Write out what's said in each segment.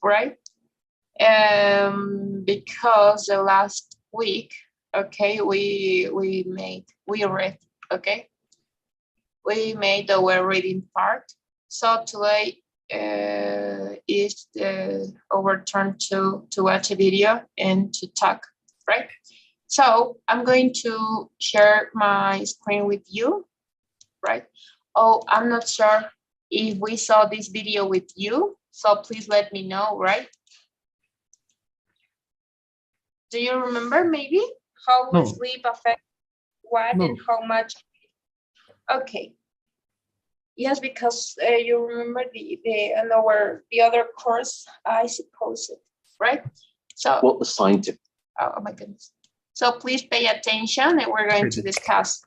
right? Because the last week, okay, we read, okay, we made our reading part. So today is our turn to watch a video and to talk, right? So I'm going to share my screen with you, right? Oh, I'm not sure if we saw this video with you, so please let me know, right? Do you remember maybe how No. sleep affects what No. and how much? Okay. Yes, because you remember the other course, I suppose it, right? So what the scientific. Oh my goodness. So please pay attention and we're going to discuss.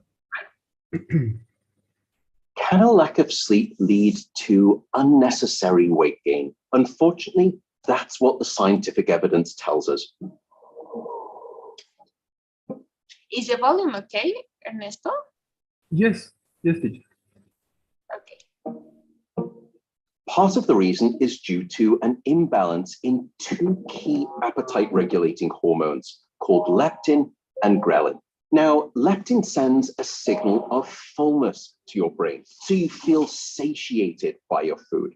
Can a lack of sleep lead to unnecessary weight gain? Unfortunately, that's what the scientific evidence tells us. Is the volume okay, Ernesto? Yes, yes, teacher. Okay. Part of the reason is due to an imbalance in two key appetite regulating hormones called leptin and ghrelin. Now, leptin sends a signal of fullness to your brain, so you feel satiated by your food.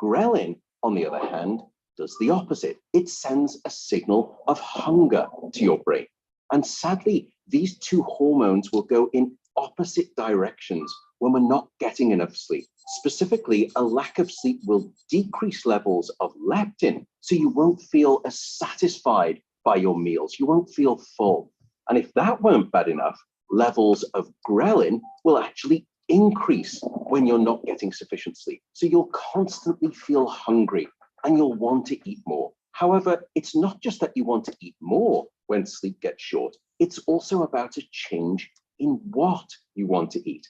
Ghrelin, on the other hand, does the opposite. It sends a signal of hunger to your brain. And sadly, these two hormones will go in opposite directions when we're not getting enough sleep. Specifically, a lack of sleep will decrease levels of leptin, so you won't feel as satisfied by your meals. You won't feel full. And if that weren't bad enough, levels of ghrelin will actually increase when you're not getting sufficient sleep. So you'll constantly feel hungry and you'll want to eat more. However, it's not just that you want to eat more when sleep gets short. It's also about a change in what you want to eat.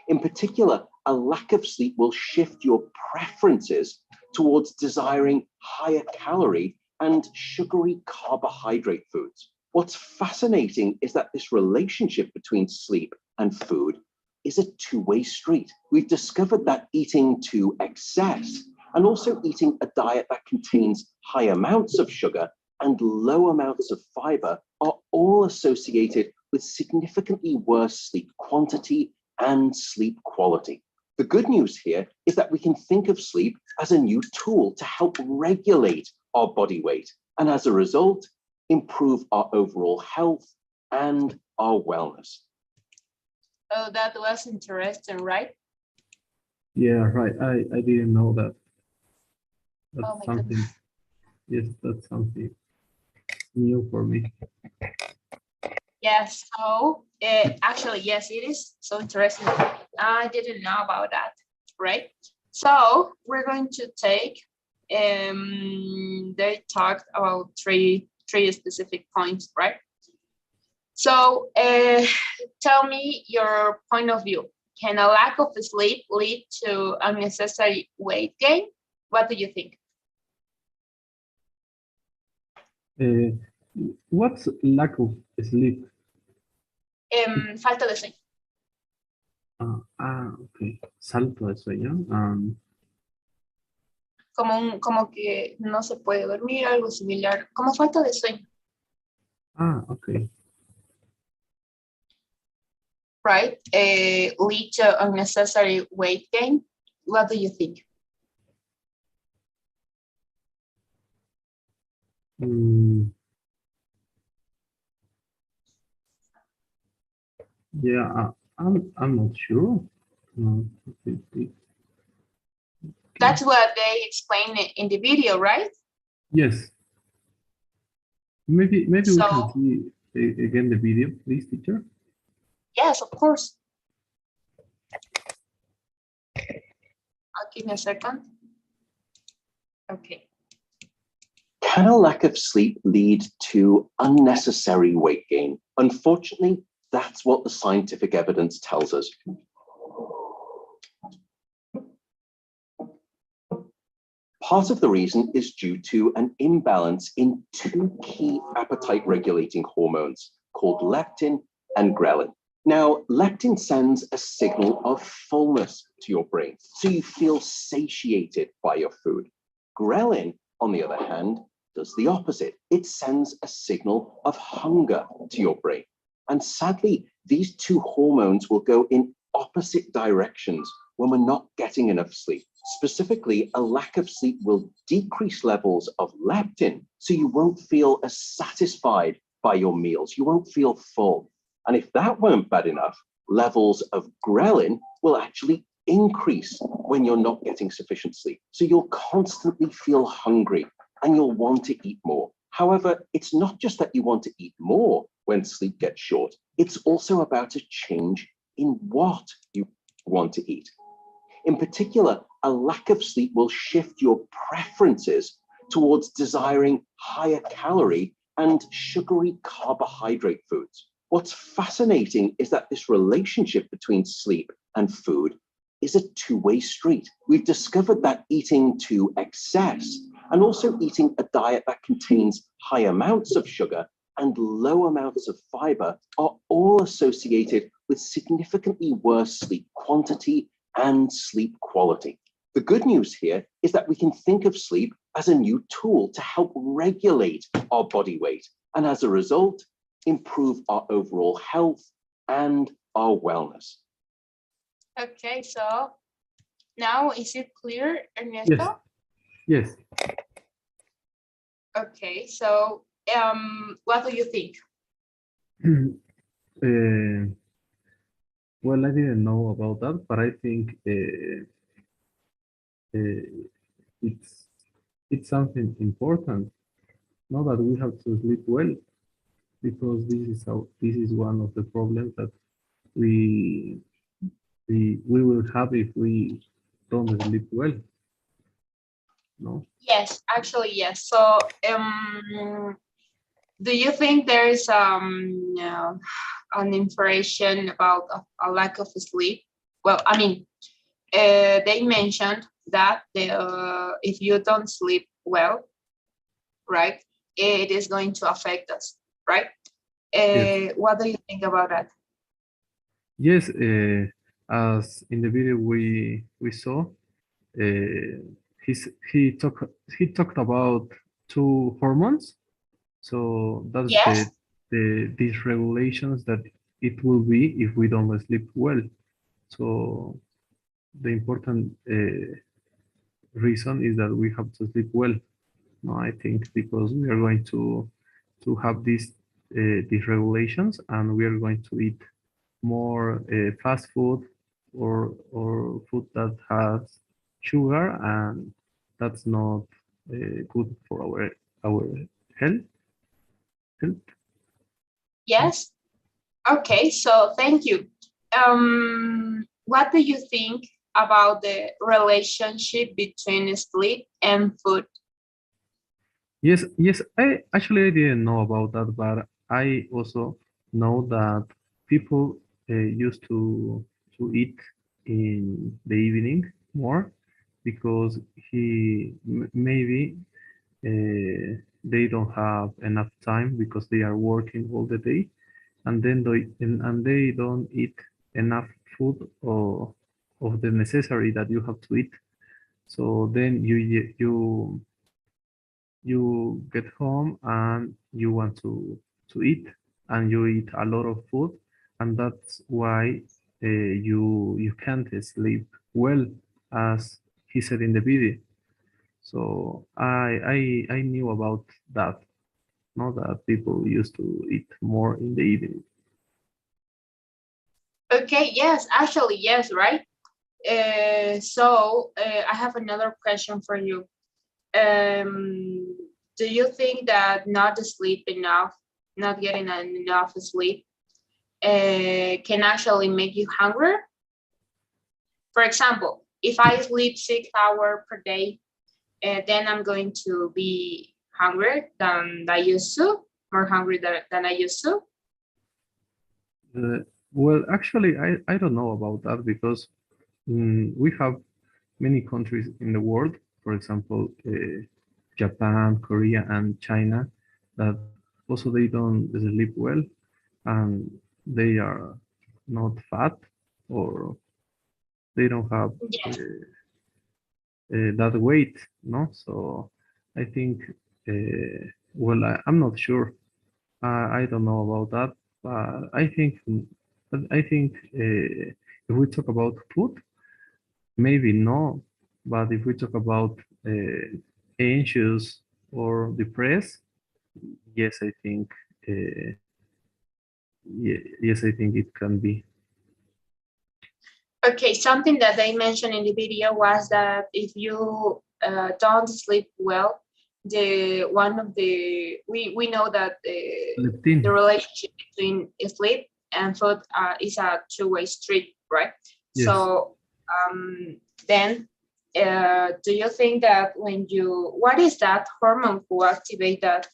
In particular, a lack of sleep will shift your preferences towards desiring higher calorie and sugary carbohydrate foods. What's fascinating is that this relationship between sleep and food is a two-way street. We've discovered that eating to excess and also eating a diet that contains high amounts of sugar and low amounts of fiber are all associated with significantly worse sleep quantity and sleep quality. The good news here is that we can think of sleep as a new tool to help regulate our body weight, and as a result, improve our overall health and our wellness. Oh, that was interesting, right? Yeah, right. I didn't know that. That's oh my something. Goodness. Yes, that's something new for me. Yes, so actually, yes, it is so interesting. I didn't know about that, right? So we're going to take, they talked about three specific points, right? So tell me your point of view. Can a lack of sleep lead to unnecessary weight gain? What do you think? What's lack of sleep? Falta de sueño. Ok. Salto de sueño. Como que no se puede dormir, algo similar, como falta de sueño. Ok. Right? Lead to unnecessary weight gain. What do you think? Yeah, I'm not sure. That's what they explain in the video, right? Yes. Maybe So, we can see again the video, please, teacher. Yes, of course. I'll give me a second. Okay. Can a lack of sleep lead to unnecessary weight gain? Unfortunately, that's what the scientific evidence tells us. Part of the reason is due to an imbalance in two key appetite regulating hormones called leptin and ghrelin. Now, leptin sends a signal of fullness to your brain, so you feel satiated by your food. Ghrelin, on the other hand, does the opposite. It sends a signal of hunger to your brain. And sadly, these two hormones will go in opposite directions when we're not getting enough sleep. Specifically, a lack of sleep will decrease levels of leptin, so you won't feel as satisfied by your meals. You won't feel full. And if that weren't bad enough, levels of ghrelin will actually increase when you're not getting sufficient sleep. So you'll constantly feel hungry and you'll want to eat more. However, it's not just that you want to eat more when sleep gets short. It's also about a change in what you want to eat. In particular, a lack of sleep will shift your preferences towards desiring higher calorie and sugary carbohydrate foods. What's fascinating is that this relationship between sleep and food is a two-way street. We've discovered that eating to excess and also eating a diet that contains high amounts of sugar and low amounts of fiber are all associated with significantly worse sleep quantity and sleep quality. The good news here is that we can think of sleep as a new tool to help regulate our body weight, and as a result, improve our overall health and our wellness. Okay, so now is it clear, Ernesto? Yes. Okay, so what do you think? Well, I didn't know about that, but I think it's something important. Now that we have to sleep well, because this is one of the problems that we will have if we don't sleep well. No. Yes, actually, yes. So, do you think there is an information about a lack of sleep? Well, I mean, they mentioned that if you don't sleep well, right, it is going to affect us, right? Yes. What do you think about that? Yes, as in the video we saw, he talked about two hormones. So that's Yes. these regulations that it will be if we don't sleep well. So the important reason is that we have to sleep well. No, I think because we are going to have these regulations, and we are going to eat more fast food or food that has sugar, and that's not good for our health. Yes. Okay, so thank you. What do you think about the relationship between sleep and food? Yes, I didn't know about that, but I also know that people used to eat in the evening more because maybe they don't have enough time because they are working all the day, and then they don't eat enough food or of the necessary that you have to eat. So then you get home and you want to eat, and you eat a lot of food, and that's why you can't sleep well, as he said in the video. So I knew about that, not that people used to eat more in the evening. Okay, yes, actually, yes, right? So I have another question for you. Do you think that not sleep enough, not getting enough sleep, can actually make you hungry? For example, if I sleep 6 hours per day, then I'm going to be hungry than I used to, more hungry than I used to. Well, actually, I don't know about that because we have many countries in the world, for example, Japan, Korea, and China, that also they don't sleep well, and they are not fat, or they don't have Yes. that weight, no? So I think, well, I'm not sure. I don't know about that, but I think if we talk about food, maybe no. But if we talk about anxious or depressed, yes, I think, yes, I think it can be. Okay, something that they mentioned in the video was that if you don't sleep well, we know that Leptin. the relationship between sleep and food is a two-way street, right? Yes. So then, do you think that what is that hormone who activate that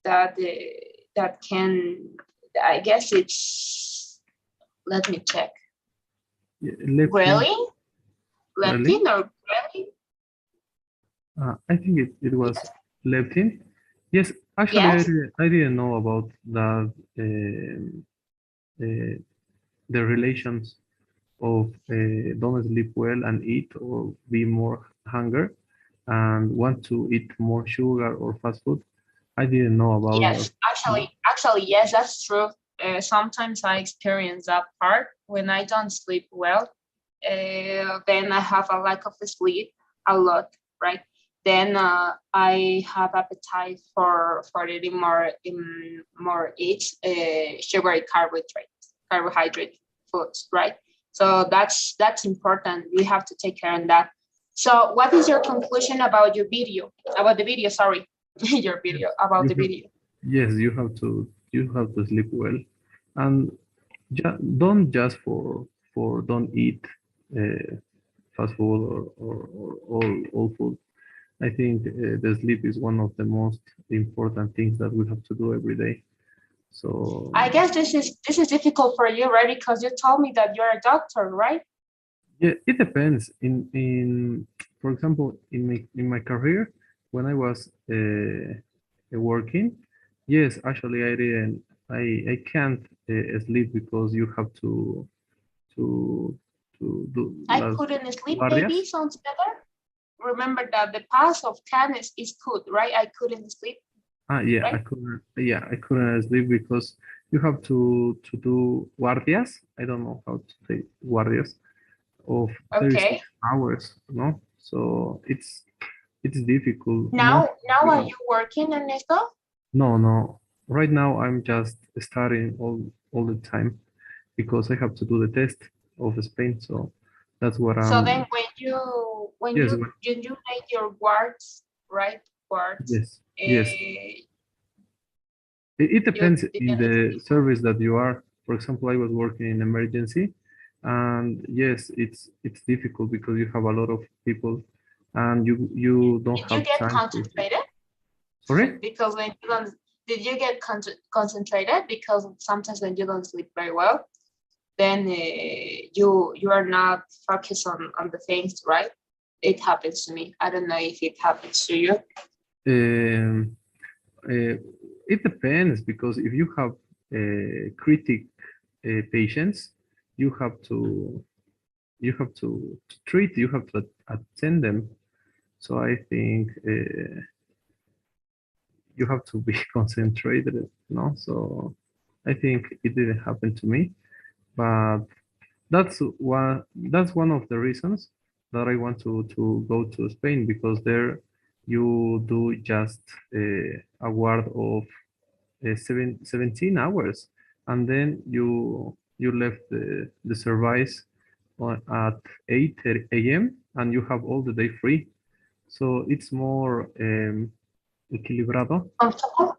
that can, I guess it's, let me check. Leptin. Ghrelin? Really? Leptin or ghrelin? I think it was leptin. Yes, actually, Yes. I didn't know about that. The relations of don't sleep well and eat or be more hunger and want to eat more sugar or fast food. I didn't know about that. Yes, actually, yes, that's true. Sometimes I experience that part when I don't sleep well. Then I have a lack of sleep a lot, right? Then I have appetite for eating more eat sugary carbohydrate foods, right? So that's important. We have to take care of that. So what is your conclusion about your video? About the video, sorry. Your video, about the video. Yes, you have to sleep well, and don't just for don't eat fast food or all food. I think the sleep is one of the most important things that we have to do every day. So I guess this is difficult for you, right? Because you told me that you're a doctor, right? yeah, it depends. In for example, in my career, when I was working, yes, actually I didn't. I can't sleep because you have to to do I las couldn't sleep, maybe guardias. sounds better. Remember that the past of can is could, right? I couldn't sleep, Yeah, I right? couldn't. Yeah, I couldn't sleep because you have to do guardias. I don't know how to say guardias of 36 Okay. hours, no? So it's difficult. Most Now are you working, Ernesto? no, no. Right now I'm just studying all the time because I have to do the test of Spain. So that's what So then I'm. Yes, when you make your guards, right? Guards, yes, yes. It you depends in didn't the sleep. service that you are. For example, I was working in emergency, and yes, it's difficult because you have a lot of people, and you don't Did you have get time to. concentrated? Sorry? Because when you don't, did you get concentrated? Because sometimes when you don't sleep very well, then you are not focused on the things, right? It happens to me. I don't know if it happens to you. Um, uh, it depends because if you have critic patients, you have to treat, you have to attend them. So I think you have to be concentrated, no? So I think it didn't happen to me, but that's one of the reasons that I want to go to Spain because there you do just a ward of 17 hours, and then you left the service at 8 a.m. and you have all the day free. So it's more equilibrado. Comfortable?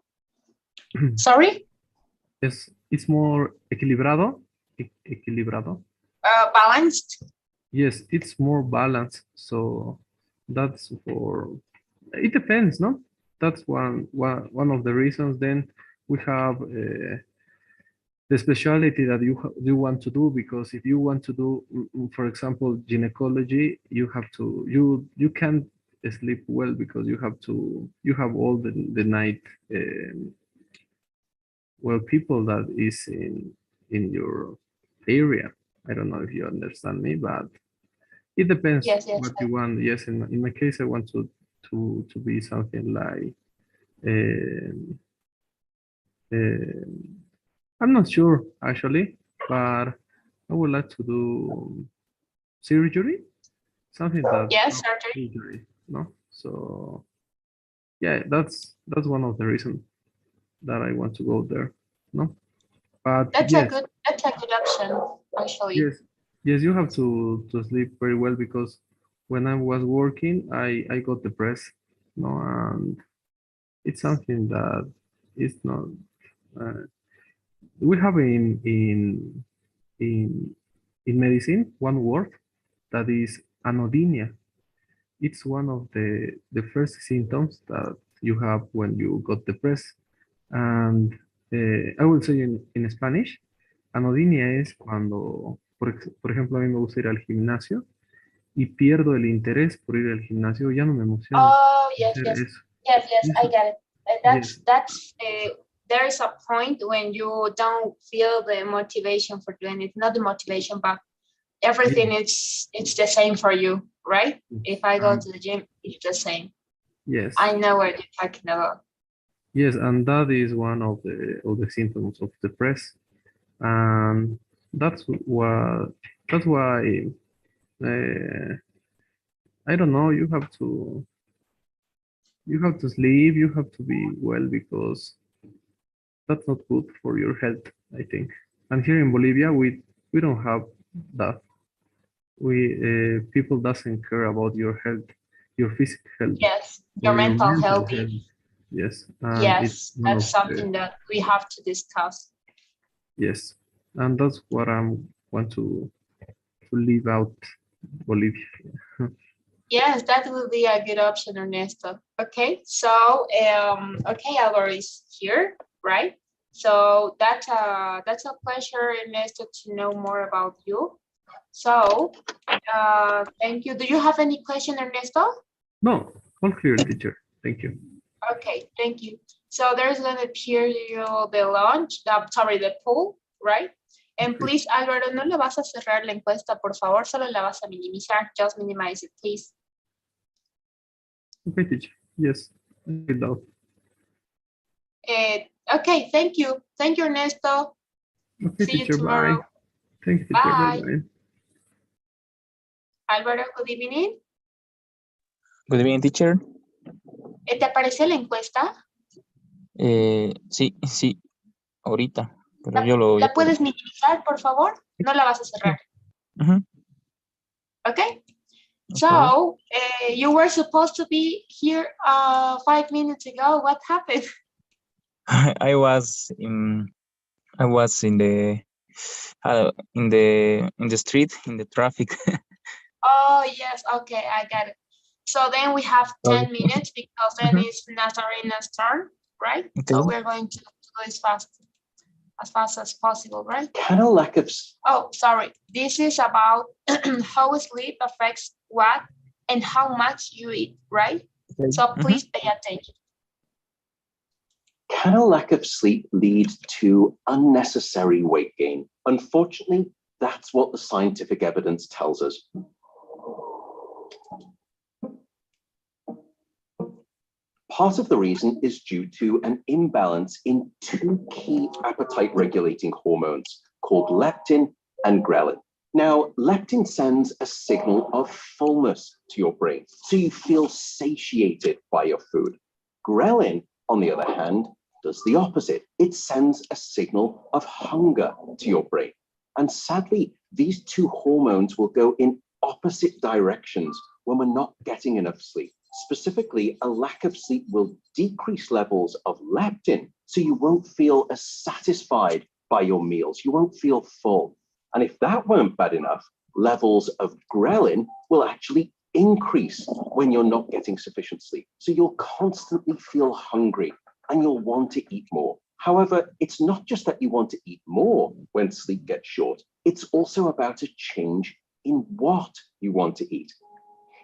Sorry? Yes, it's more equilibrado. Equilibrado. Balanced? Yes, it's more balanced. So that's for, it depends, no? That's one of the reasons. Then we have the specialty that you want to do, because if you want to do, for example, gynecology, you have to, you can't sleep well because you have all the night, well, people that is in your area. I don't know if you understand me, but it depends Yes, yes. what you want. Yes, in my case, I want to be something like um, I'm not sure actually, but I would like to do surgery, something that Yes, not surgery. surgery, no? So yeah, that's one of the reasons that I want to go there, no? But yes, That's a good option, actually. yes, yes, you have to sleep very well because when I was working, I got depressed, no, and it's something that is not. Uh, we have in in medicine one word that is anodinia. It's one of the first symptoms that you have when you got depressed. And I will say in Spanish, anodinia es cuando, por ejemplo, a mí me gusta ir al gimnasio y pierdo el interés por ir al gimnasio, ya no me emociona Oh, yes, hacer yes. eso. Yes, Y yes, I eso, get it. yes, There is a point when you don't feel the motivation for doing it. Not the motivation, but everything yes, it's the same for you, right? If I go um, to the gym, it's the same. yes, I know what you're talking about. yes, and that is one of the symptoms of depress, and that's what that's why uh, I don't know. You have to sleep. You have to be well because that's not good for your health, I think. And here in Bolivia, we don't have that. We people doesn't care about your health, your physical health Yes, your or your mental mental health. health. Yes, and it's Yes, one that's of the something that we have to discuss. yes, and that's what I want to leave out Bolivia. Yes, that will be a good option, Ernesto. Okay, so okay, Alvaro is here, right? So that's a pleasure, Ernesto, to know more about you. So thank you. Do you have any question, Ernesto? No, all clear, teacher. Thank you. Okay, thank you. So there's going to appear you the launch, sorry, the poll, right? And Okay, please, Álvaro, no le vas a cerrar la encuesta, por favor, solo la vas a minimizar. Just minimize it, please. okay, teacher. Yes, I will do. Okay, thank you. Thank you, Ernesto. Okay, See you teacher. Bye. tomorrow. Thank you, teacher. Bye Bye. bye. Álvaro, good evening. Good evening, teacher. ¿Te aparece la encuesta? Sí, sí, ahorita, pero yo lo... ¿La puedes minimizar, por favor? No la vas a cerrar. Ujú. Okay. Okay. So you were supposed to be here 5 minutes ago. What happened? I was in the in the street in the traffic. Oh, yes. Okay, I got it. So then we have Sorry. 10 minutes because then Mhm. it's Nazarena's turn, right? Okay. So we're going to do this as fast as possible, right? Can a lack of Oh, sorry. This is about how sleep affects what and how much you eat, right? Okay. So Mhm. please pay attention. Can a lack of sleep lead to unnecessary weight gain? Unfortunately, that's what the scientific evidence tells us. Part of the reason is due to an imbalance in two key appetite regulating hormones called leptin and ghrelin. Now, leptin sends a signal of fullness to your brain, so you feel satiated by your food. Ghrelin, on the other hand, does the opposite. It sends a signal of hunger to your brain. And sadly, these two hormones will go in opposite directions when we're not getting enough sleep. Specifically, a lack of sleep will decrease levels of leptin, so you won't feel as satisfied by your meals. You won't feel full. And if that weren't bad enough, levels of ghrelin will actually increase when you're not getting sufficient sleep. So you'll constantly feel hungry and you'll want to eat more. However, it's not just that you want to eat more when sleep gets short. It's also about a change in what you want to eat.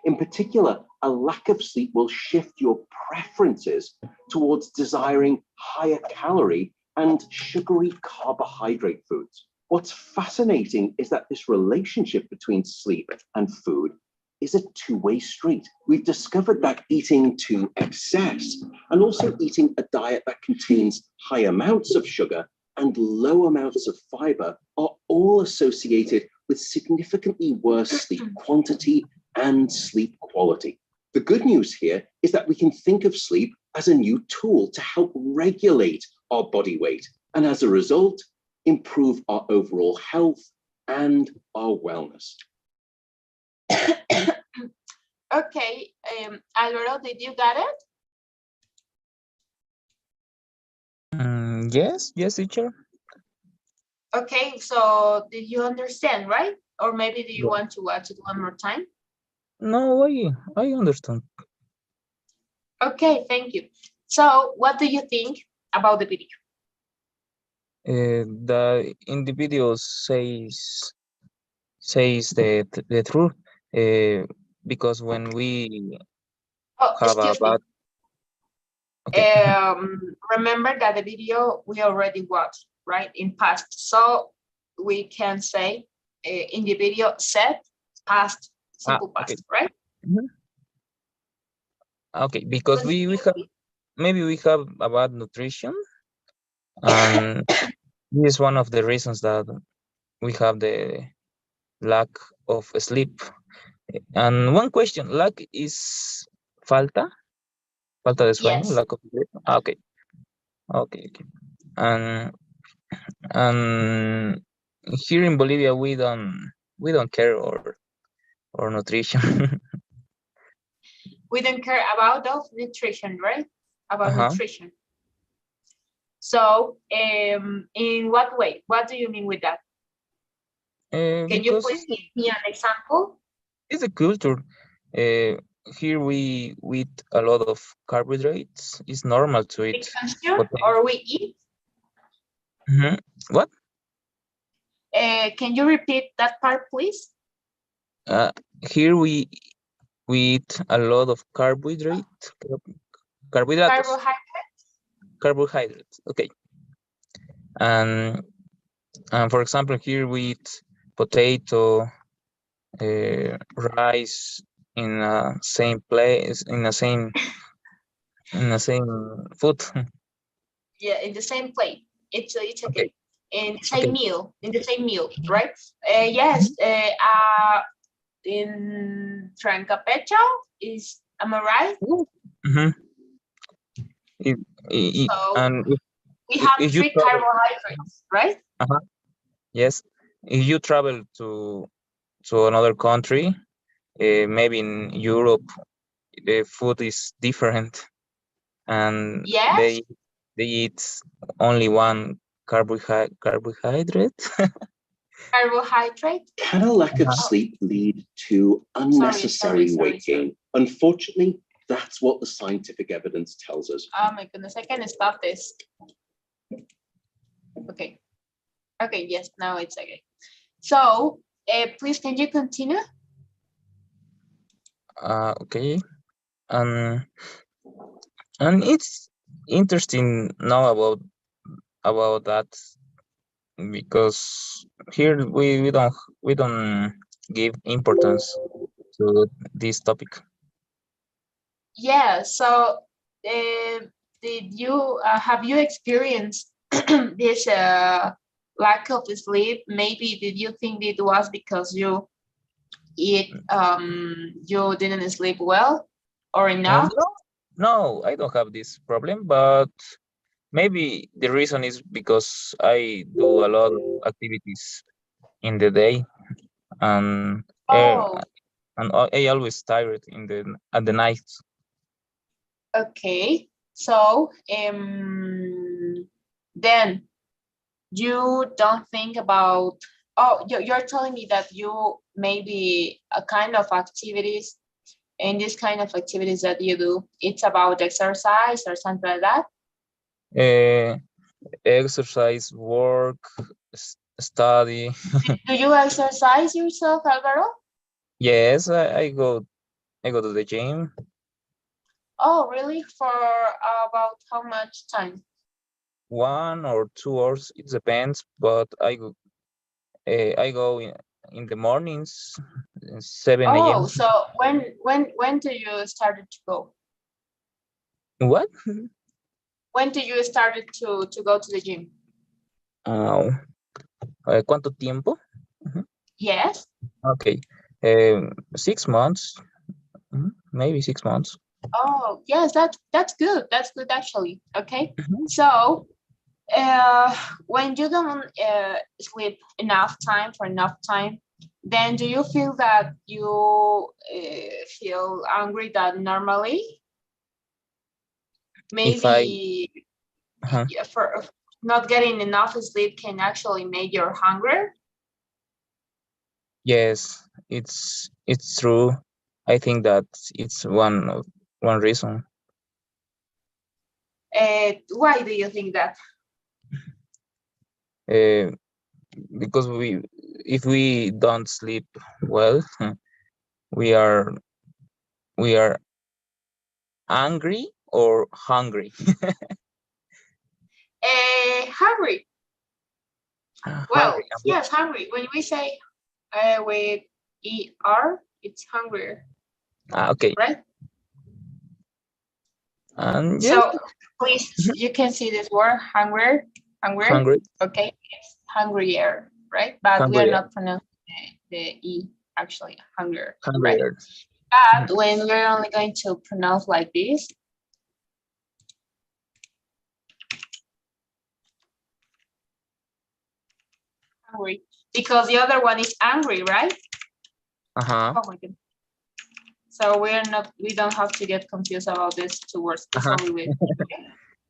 In particular, a lack of sleep will shift your preferences towards desiring higher calorie and sugary carbohydrate foods. What's fascinating is that this relationship between sleep and food is a two-way street. We've discovered that eating to excess and also eating a diet that contains high amounts of sugar and low amounts of fiber are all associated with significantly worse sleep quantity and sleep quality. The good news here is that we can think of sleep as a new tool to help regulate our body weight and as a result, improve our overall health and our wellness. Okay, Alvaro, did you get it? Yes, teacher. Okay, so did you understand, right? Or maybe do you Yeah. want to watch it one more time? No, I understand. Okay, thank you. So what do you think about the video? The individual says the truth. Because when we Oh, have a excuse me. bad, okay. Remember that the video we already watched, right, in past. So we can say in the video said past, simple past, Okay. right? Mhm. Okay, because we Continue, have please. maybe we have a bad nutrition, and this is one of the reasons that we have the lack of sleep. And one question, lack is falta de sueño, Yes. lack of sleep. Okay. And and here in Bolivia we don't care or nutrition. We don't care about of nutrition, right? About Uh-huh. nutrition. So in what way? What do you mean with that? Can you Because please give me an example? it's a culture. Here we eat a lot of carbohydrates. It's normal to We eat consume potato. or we eat? What? Can you repeat that part, please? Here we eat a lot of carbohydrates. Carbohydrates. Okay. And for example, here we eat potato, rice in the same place, in the same food. Yeah, in the same plate. It's okay. Okay. In the Okay. same meal, right? Yes. In Trancapecho is, am I right? Mm-hmm. So And we have if you 3 travel, carbohydrates, right? yes, if you travel to another country, maybe in Europe, the food is different, and Yes. they eat only one carbohydrate. Carbohydrate. Can a lack of sleep lead to unnecessary weight gain? Unfortunately, that's what the scientific evidence tells us. Oh my goodness, I can stop this. Okay. Okay, yes, now it's okay. So, please, can you continue? Okay. And it's interesting now about that, because here we don't give importance to this topic. Yeah, so did you have you experienced this lack of sleep? Maybe did you think it was because you you didn't sleep well or enough? No, I don't have this problem, but maybe the reason is because I do a lot of activities in the day, and Oh, I always tired at the night. okay. So then you don't think about, oh, you're telling me that you maybe a kind of activities, in this kind of activities that you do, it's about exercise or something like that? Uh, Exercise, work, study. Do you exercise yourself, Alvaro? Yes, I go to the gym. Oh, really? For about how much time? 1 or 2 hours, it depends, but I go in the mornings, 7 a.m. Oh, so when do you started to go? What? When do you started to go to the gym? ¿Cuánto tiempo? Yes. Okay, 6 months, maybe 6 months. Oh, yes, that's good. That's good actually. Okay. Mhm. So when you don't sleep enough time, then do you feel that you feel angry than normally? If I, Maybe uh-huh. for not getting enough sleep can actually make you hungry. Yes, it's true. I think that it's one reason. Why do you think that? Because if we don't sleep well, we are angry or hungry. Hungry. Well, Hungry. yes, hungry. When we say with ER, it's hungrier, Okay. right? And yes, So please, you can see this word, hungrier, hungry. okay? It's hungrier, right? But we are Hungrier. not pronouncing the E, actually, hungrier, right? Hungrier. But when we're only going to pronounce like this, hungry, because the other one is angry, right? Uh-huh. Oh my goodness. So we don't have to get confused about these two words. It's only with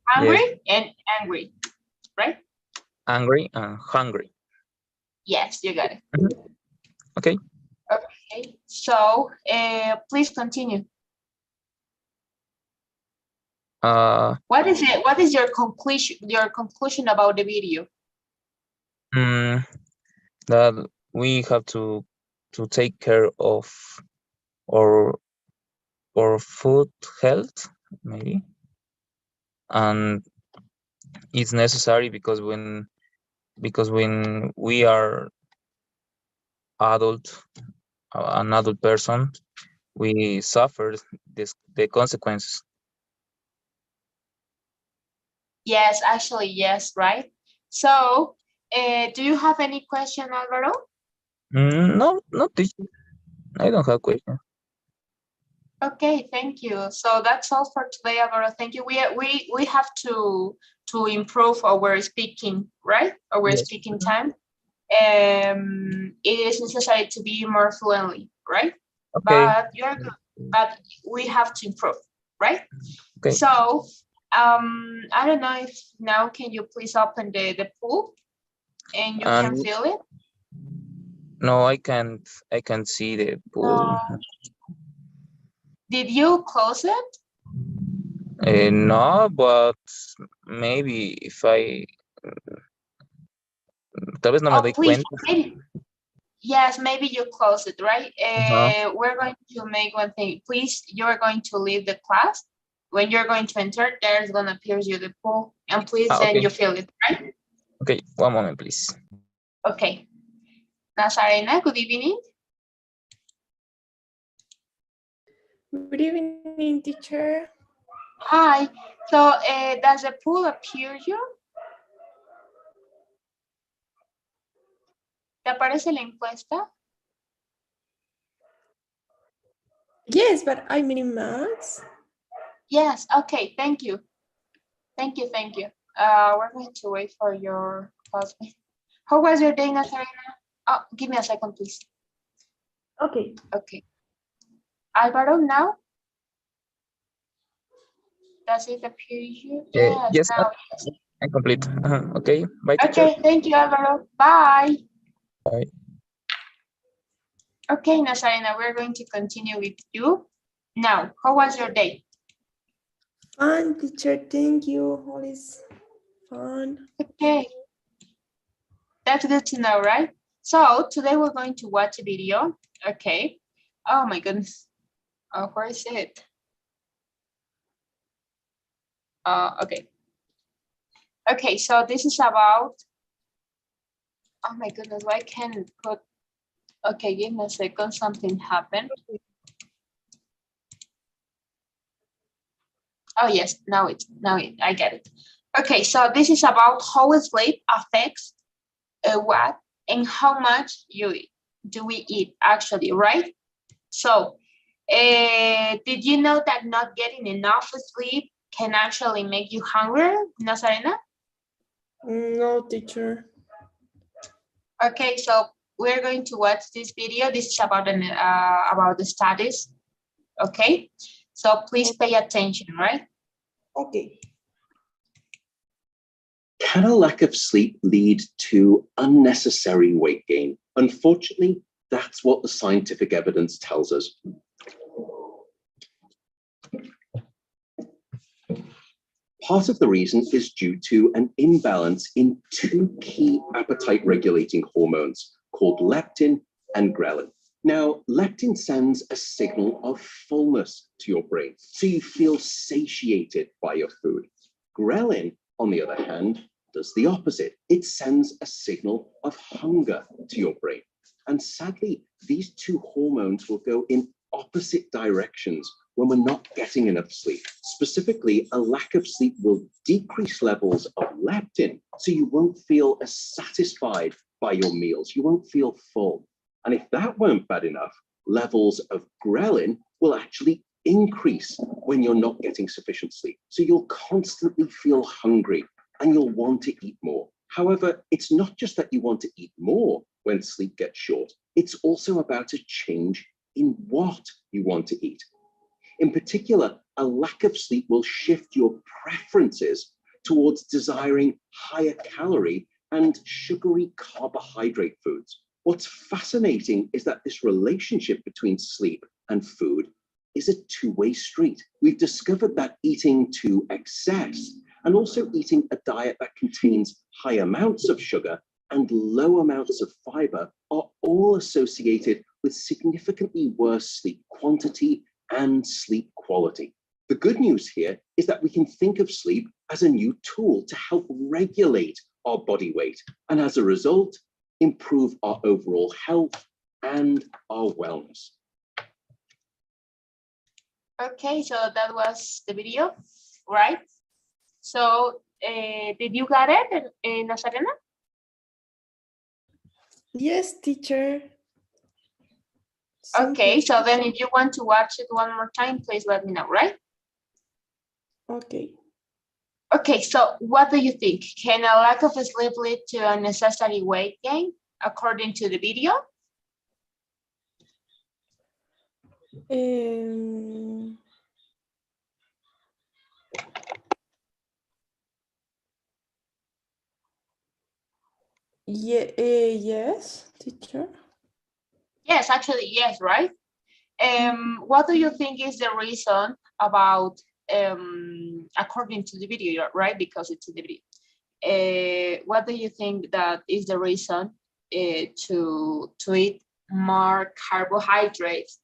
hungry and angry, right? Angry and hungry. Yes, you got it. Okay. Okay, so please continue. What is it? What is your conclusion? Your conclusion about the video? That we have to take care of our food health, maybe, and it's necessary because when we are an adult person, we suffer the consequences. Yes, actually, yes, right? So, do you have any question, Alvaro? No, not teacher. I don't have questions. Okay, thank you. So that's all for today, Alvaro. Thank you. We have to improve our speaking, right? Our Yes. speaking time. It is necessary to be more fluently, right? Okay. But you're good. But we have to improve, right? Okay. So, I don't know if now can you please open the pool and you can feel it? No, I can't see the pool. Did you close it? No, but maybe if I tal vez no me doy Please, cuenta. maybe. Yes, maybe you close it, right? Uh-huh. We're going to make one thing. Please, you're going to leave the class. When you're going to enter, there's going to appear you the pool. And please, then Okay. you feel it, right? Okay, one moment, please. Okay. Nazarena, good evening. Good evening, teacher. Hi. So, does the pool appear you? ¿Te aparece la encuesta? Yes, but I mean max. Yes, okay, thank you. Thank you. We're going to wait for your classmate. How was your day, Nazarena? Oh, give me a second, please. Okay. Okay. Alvaro, now? Does it appear you? Yes, now. I'm complete. Okay, bye, teacher. Okay, thank you, Alvaro. Bye. Bye. Okay, Nazarena, we're going to continue with you. Now, how was your day? Fun, teacher. Thank you. All is fun. Okay. That's good to know, right? So today we're going to watch a video. Okay. Oh my goodness. Where is it? Okay. Okay, so this is about, oh my goodness, why can't put Okay, give me a second, something happened. Oh yes, I get it. Okay, so this is about how sleep affects what and how much do we eat actually, right? So did you know that not getting enough sleep can actually make you hungry, Nazarena? No, teacher. Okay, so we're going to watch this video. This is about the studies. Okay, so please pay attention, right? Okay. Can a lack of sleep lead to unnecessary weight gain? Unfortunately, that's what the scientific evidence tells us. Part of the reason is due to an imbalance in two key appetite regulating hormones called leptin and ghrelin. Now, leptin sends a signal of fullness to your brain, so you feel satiated by your food. Ghrelin, on the other hand, does the opposite. It sends a signal of hunger to your brain. And sadly, these two hormones will go in opposite directions when we're not getting enough sleep. Specifically, a lack of sleep will decrease levels of leptin, so you won't feel as satisfied by your meals. You won't feel full. And if that weren't bad enough, levels of ghrelin will actually increase when you're not getting sufficient sleep. So you'll constantly feel hungry and you'll want to eat more. However, it's not just that you want to eat more when sleep gets short. It's also about a change in what you want to eat. In particular, a lack of sleep will shift your preferences towards desiring higher calorie and sugary carbohydrate foods. What's fascinating is that this relationship between sleep and food is a two-way street. We've discovered that eating to excess and also eating a diet that contains high amounts of sugar and low amounts of fiber are all associated with significantly worse sleep quantity and sleep quality. The good news here is that we can think of sleep as a new tool to help regulate our body weight, and as a result, improve our overall health and our wellness. Okay, so that was the video, right? So did you get it, Nazarena? Yes, teacher. Okay, so then if you want to watch it one more time, please let me know, right? Okay. Okay, so what do you think? Can a lack of sleep lead to unnecessary weight gain according to the video? Yeah, yes, teacher. Yes, actually, yes, right? What do you think is the reason about, according to the video, right? Because it's in the video. What do you think that is the reason to eat more carbohydrates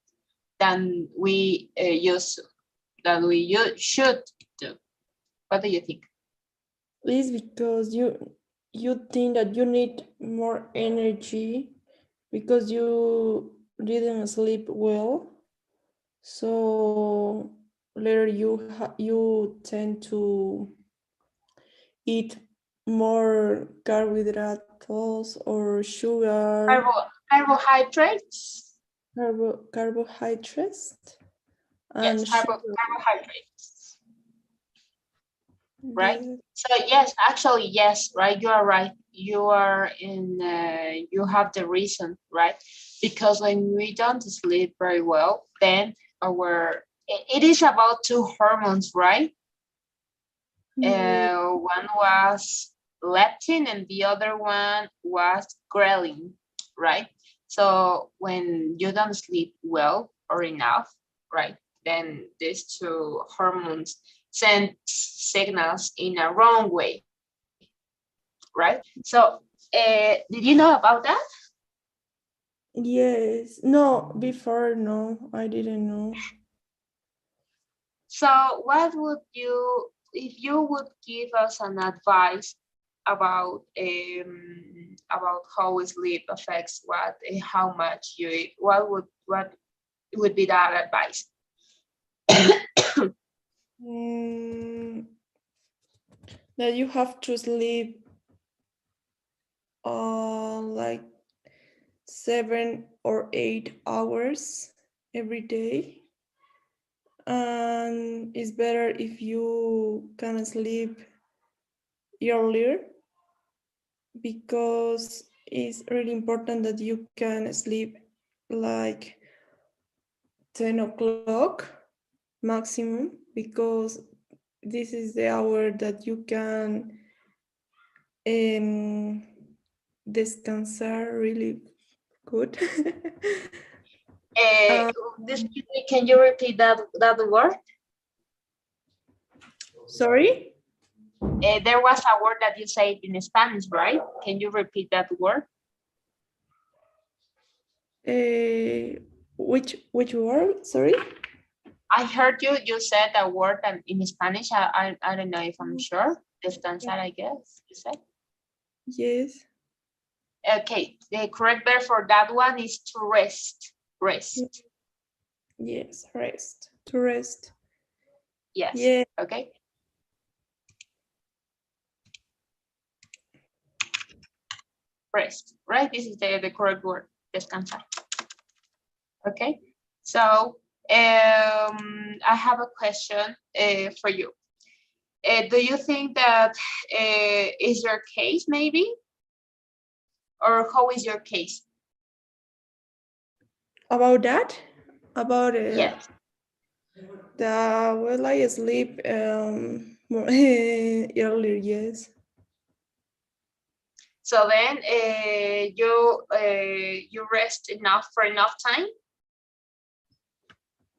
than we should do? What do you think? It's because you think that you need more energy because you didn't sleep well. So later you tend to eat more carbohydrates or sugar. Carbohydrates? Carbohydrates and Yes, sugar. carbohydrates. Right? Yes. So yes, actually, yes, right? You are right. You are in, you have the reason, right? Because when we don't sleep very well, then it is about two hormones, right? One was leptin and the other one was ghrelin, right? So when you don't sleep well or enough, right, then these two hormones send signals in a wrong way, right? So did you know about that? Yes. No, before, no, I didn't know. So what would you, if you would give us an advice about how sleep affects how much you eat. What would be that advice? That you have to sleep like 7 or 8 hours every day, and it's better if you can sleep earlier, because it's really important that you can sleep like 10 o'clock maximum, because this is the hour that you can descansar really good. Excuse me, can you repeat that word? Sorry? There was a word that you said in Spanish, right? Can you repeat that word? Which word? Sorry? I heard you said a word in Spanish. I don't know if I'm sure. Descansar, I guess you said. Yes. Okay, the correct verb for that one is to rest. Rest. Yes, rest. To rest. Yes. Yeah. Okay. Rest, right? This is the correct word, descansar. Okay, so I have a question for you. Do you think that is your case maybe? Or how is your case? About that? About Yes. well, I sleep more earlier, yes. So then you rest for enough time?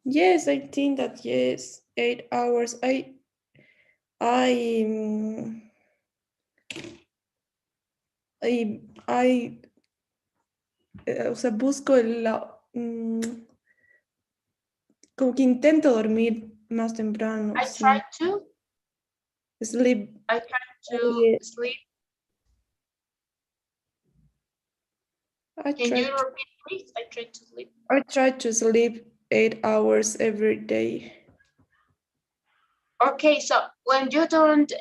Yes, I think that yes, 8 hours. I o sea, busco como que intento dormir más temprano. I sí. try to Sleep. sleep. I Can try you repeat, please? I try to sleep. I try to sleep 8 hours every day. Okay, so when you don't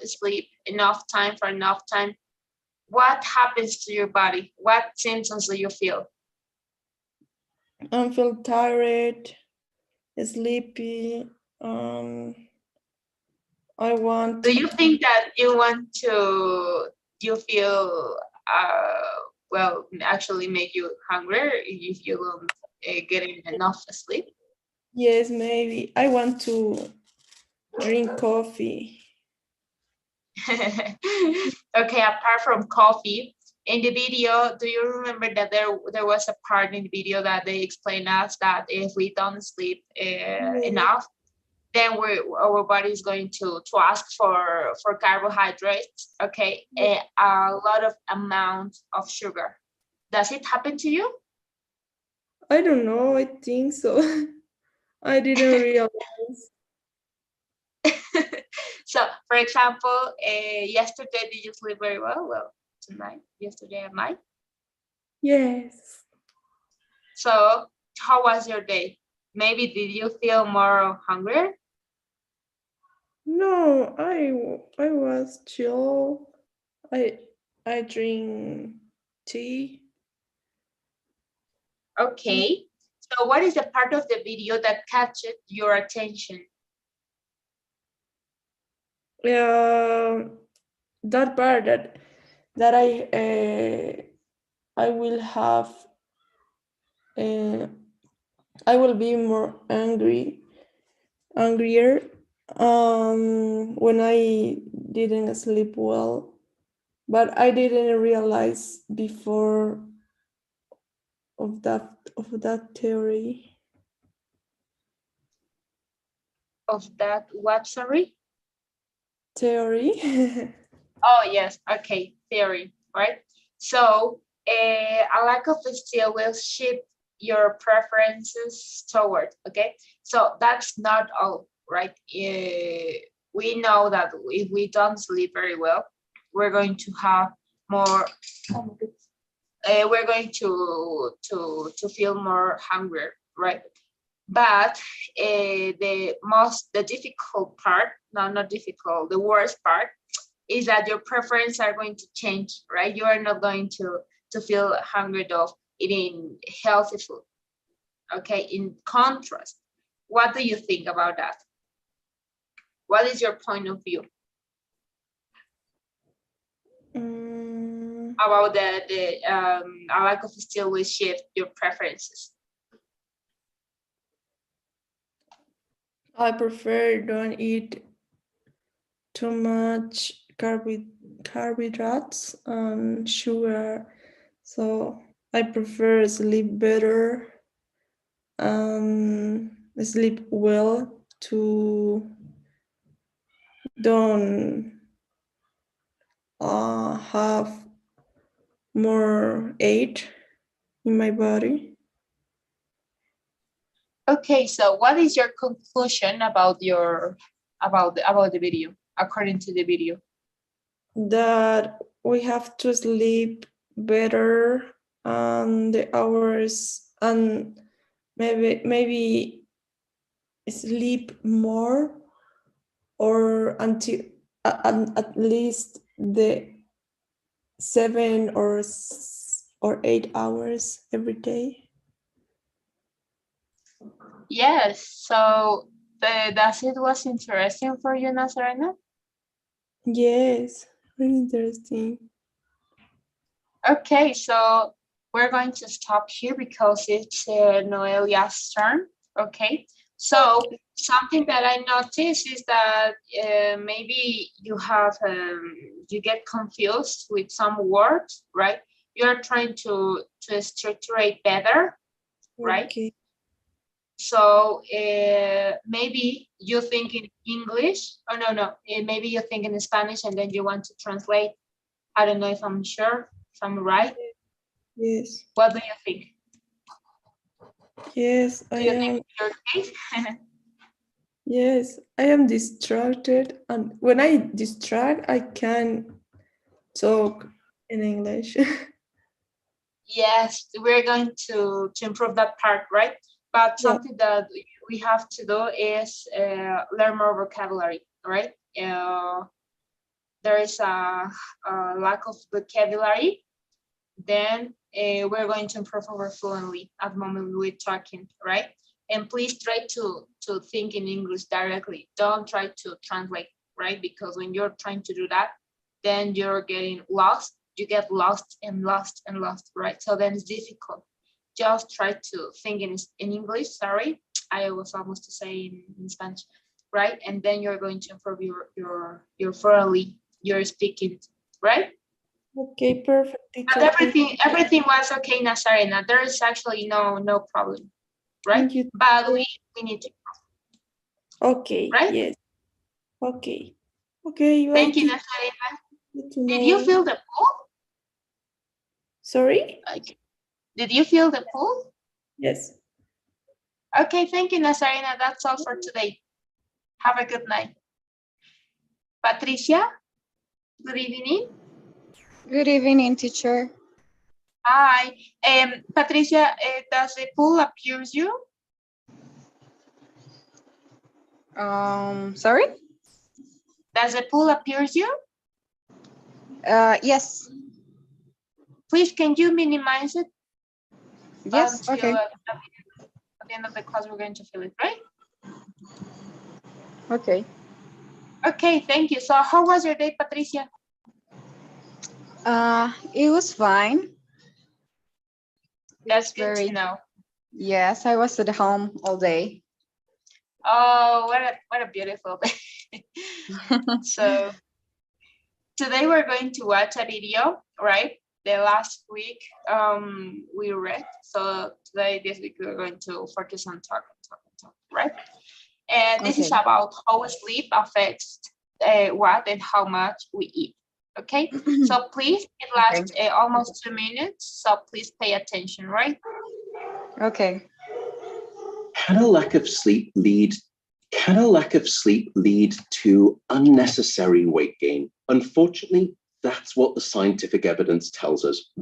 sleep enough time, what happens to your body? What symptoms do you feel? I feel tired, sleepy. I want. Do you think that you feel well, actually make you hungry if you don't get enough sleep? Yes, maybe. I want to drink coffee. Okay, apart from coffee, in the video, do you remember that there was a part in the video that they explained us that if we don't sleep enough, then our body is going to ask for carbohydrates, okay, a lot of amount of sugar. Does it happen to you? I don't know, I think so. I didn't realize. So, for example, yesterday, did you sleep very well? Well, yesterday at night. Yes. So, how was your day? Maybe did you feel more hungry? No, I was chill. I drink tea. Okay. So, what is the part of the video that captured your attention? That part that I will have I will be more angrier when I didn't sleep well, but I didn't realize before of that theory. Of that, what, sorry? Theory. Oh, yes. Okay. Theory, right? So, a lack of sleep will shift your preferences toward, okay? So that's not all, right? we know that if we don't sleep very well, we're going to have more, we're going to feel more hungry, right? But the difficult part, no, not difficult, the worst part is that your preferences are going to change, right? You are not going to feel hungry of eating healthy food. Okay, in contrast, what do you think about that? What is your point of view about the a lack of still will shift your preferences? I prefer don't eat too much carbohydrates and sugar. So I prefer sleep better and sleep well to don't have more weight in my body. Okay, so what is your conclusion about the video, according to the video? That we have to sleep better and the hours and maybe sleep more or until at least the 7 or 8 hours every day. Yes, so does it was interesting for you, Nazarena? Yes, very interesting. Okay, so we're going to stop here because it's Noelia's turn. Okay, so something that I noticed is that maybe you have you get confused with some words, right? You're trying to structure it better, right? Okay. So maybe you think in English, or no, maybe you think in Spanish and then you want to translate. I don't know if I'm sure, if I'm right. Yes. What do you think? Yes, Do you think you're okay? Yes, I am distracted, and when I distract, I can talk in English. Yes, we're going to improve that part, right? But Yeah. something that we have to do is learn more vocabulary, right? There is a lack of vocabulary. Then we're going to improve our fluently at the moment we're talking, right? And please try to think in English directly. Don't try to translate, right? Because when you're trying to do that, then you're getting lost. You get lost and lost and lost, right? So then it's difficult. Just try to think in English, sorry. I was almost to say in Spanish, right? And then you're going to improve your fluently, your speaking, right? Okay, perfect. But everything was okay, Nazarena. There is actually no problem, right? Thank you. But we need to, Okay, right? yes. Okay. Okay, Thank you, teacher. Nazarena. Good to Did you know. feel the pool? Sorry? Okay. Did you feel the pool? Yes. Okay, thank you, Nazarena. That's all for today. Have a good night. Patricia, good evening. Good evening, teacher. Hi. Patricia, does the pool appears you? Sorry? Does the pool appears you? Yes. Please, can you minimize it? Yes, okay. At the end of the class, we're going to fill it, right? Okay. Okay, thank you. So how was your day, Patricia? It was fine. That's good to know. Yes, I was at home all day. Oh, what a beautiful day. So today we're going to watch a video, right? The last week we read. So this week we're going to focus on talk, right? And this is Okay. about how sleep affects what and how much we eat. Okay, so please, it lasts almost 2 minutes. So please pay attention, right? Okay. Can a lack of sleep lead Can a lack of sleep lead to unnecessary weight gain? Unfortunately, that's what the scientific evidence tells us.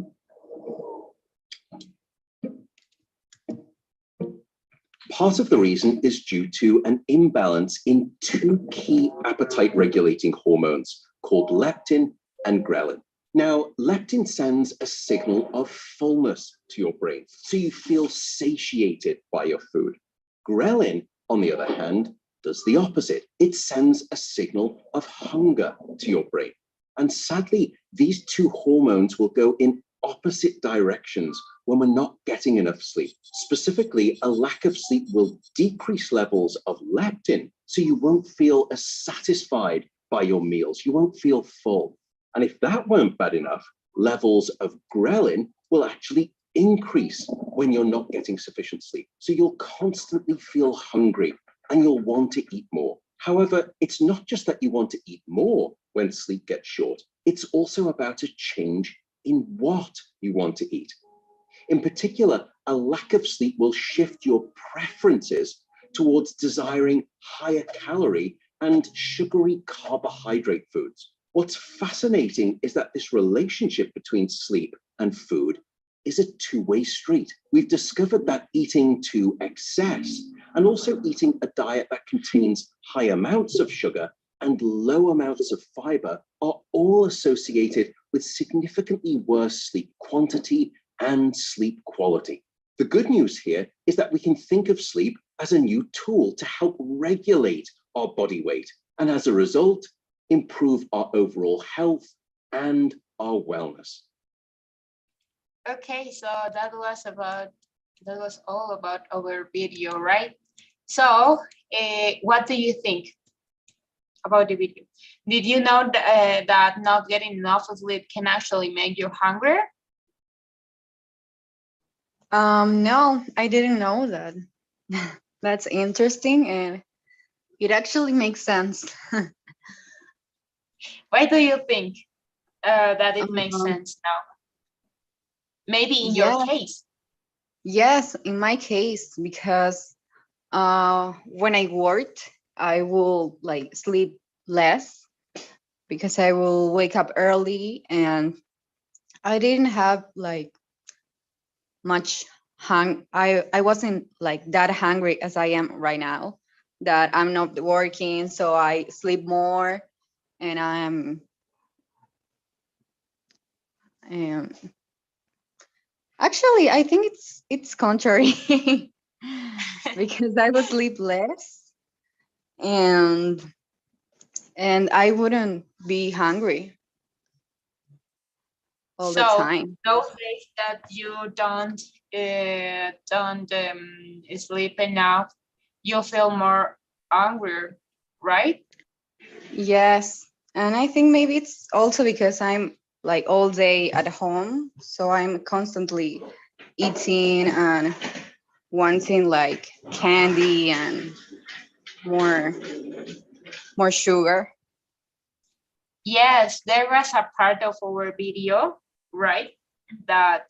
Part of the reason is due to an imbalance in two key appetite regulating hormones called leptin and ghrelin. Now, leptin sends a signal of fullness to your brain, so you feel satiated by your food. Ghrelin, on the other hand, does the opposite. It sends a signal of hunger to your brain. And sadly, these two hormones will go in opposite directions when we're not getting enough sleep. Specifically, a lack of sleep will decrease levels of leptin, so you won't feel as satisfied by your meals. You won't feel full. And if that weren't bad enough, levels of ghrelin will actually increase when you're not getting sufficient sleep. So you'll constantly feel hungry and you'll want to eat more. However, it's not just that you want to eat more when sleep gets short. It's also about a change in what you want to eat. In particular, a lack of sleep will shift your preferences towards desiring higher calorie and sugary carbohydrate foods. What's fascinating is that this relationship between sleep and food is a two-way street. We've discovered that eating to excess and also eating a diet that contains high amounts of sugar and low amounts of fiber are all associated with significantly worse sleep quantity and sleep quality. The good news here is that we can think of sleep as a new tool to help regulate our body weight, and as a result, improve our overall health and our wellness. Okay, so that was all about our video, right? So what do you think about the video? Did you know that not getting enough sleep can actually make you hungrier? No, I didn't know that. That's interesting, and it actually makes sense. Why do you think that it makes sense now? Maybe in your case. Yes, in my case, because when I worked, I will like sleep less because I will wake up early, and I didn't have like much I wasn't like that hungry as I am right now, that I'm not working, so I sleep more, and actually I think it's contrary because I would sleep less and I wouldn't be hungry all the time. Those days that you don't sleep enough, you feel more hungry, right? Yes, and I think maybe it's also because I'm like all day at home, so I'm constantly eating and wanting like candy and more sugar. Yes, there was a part of our video, right? That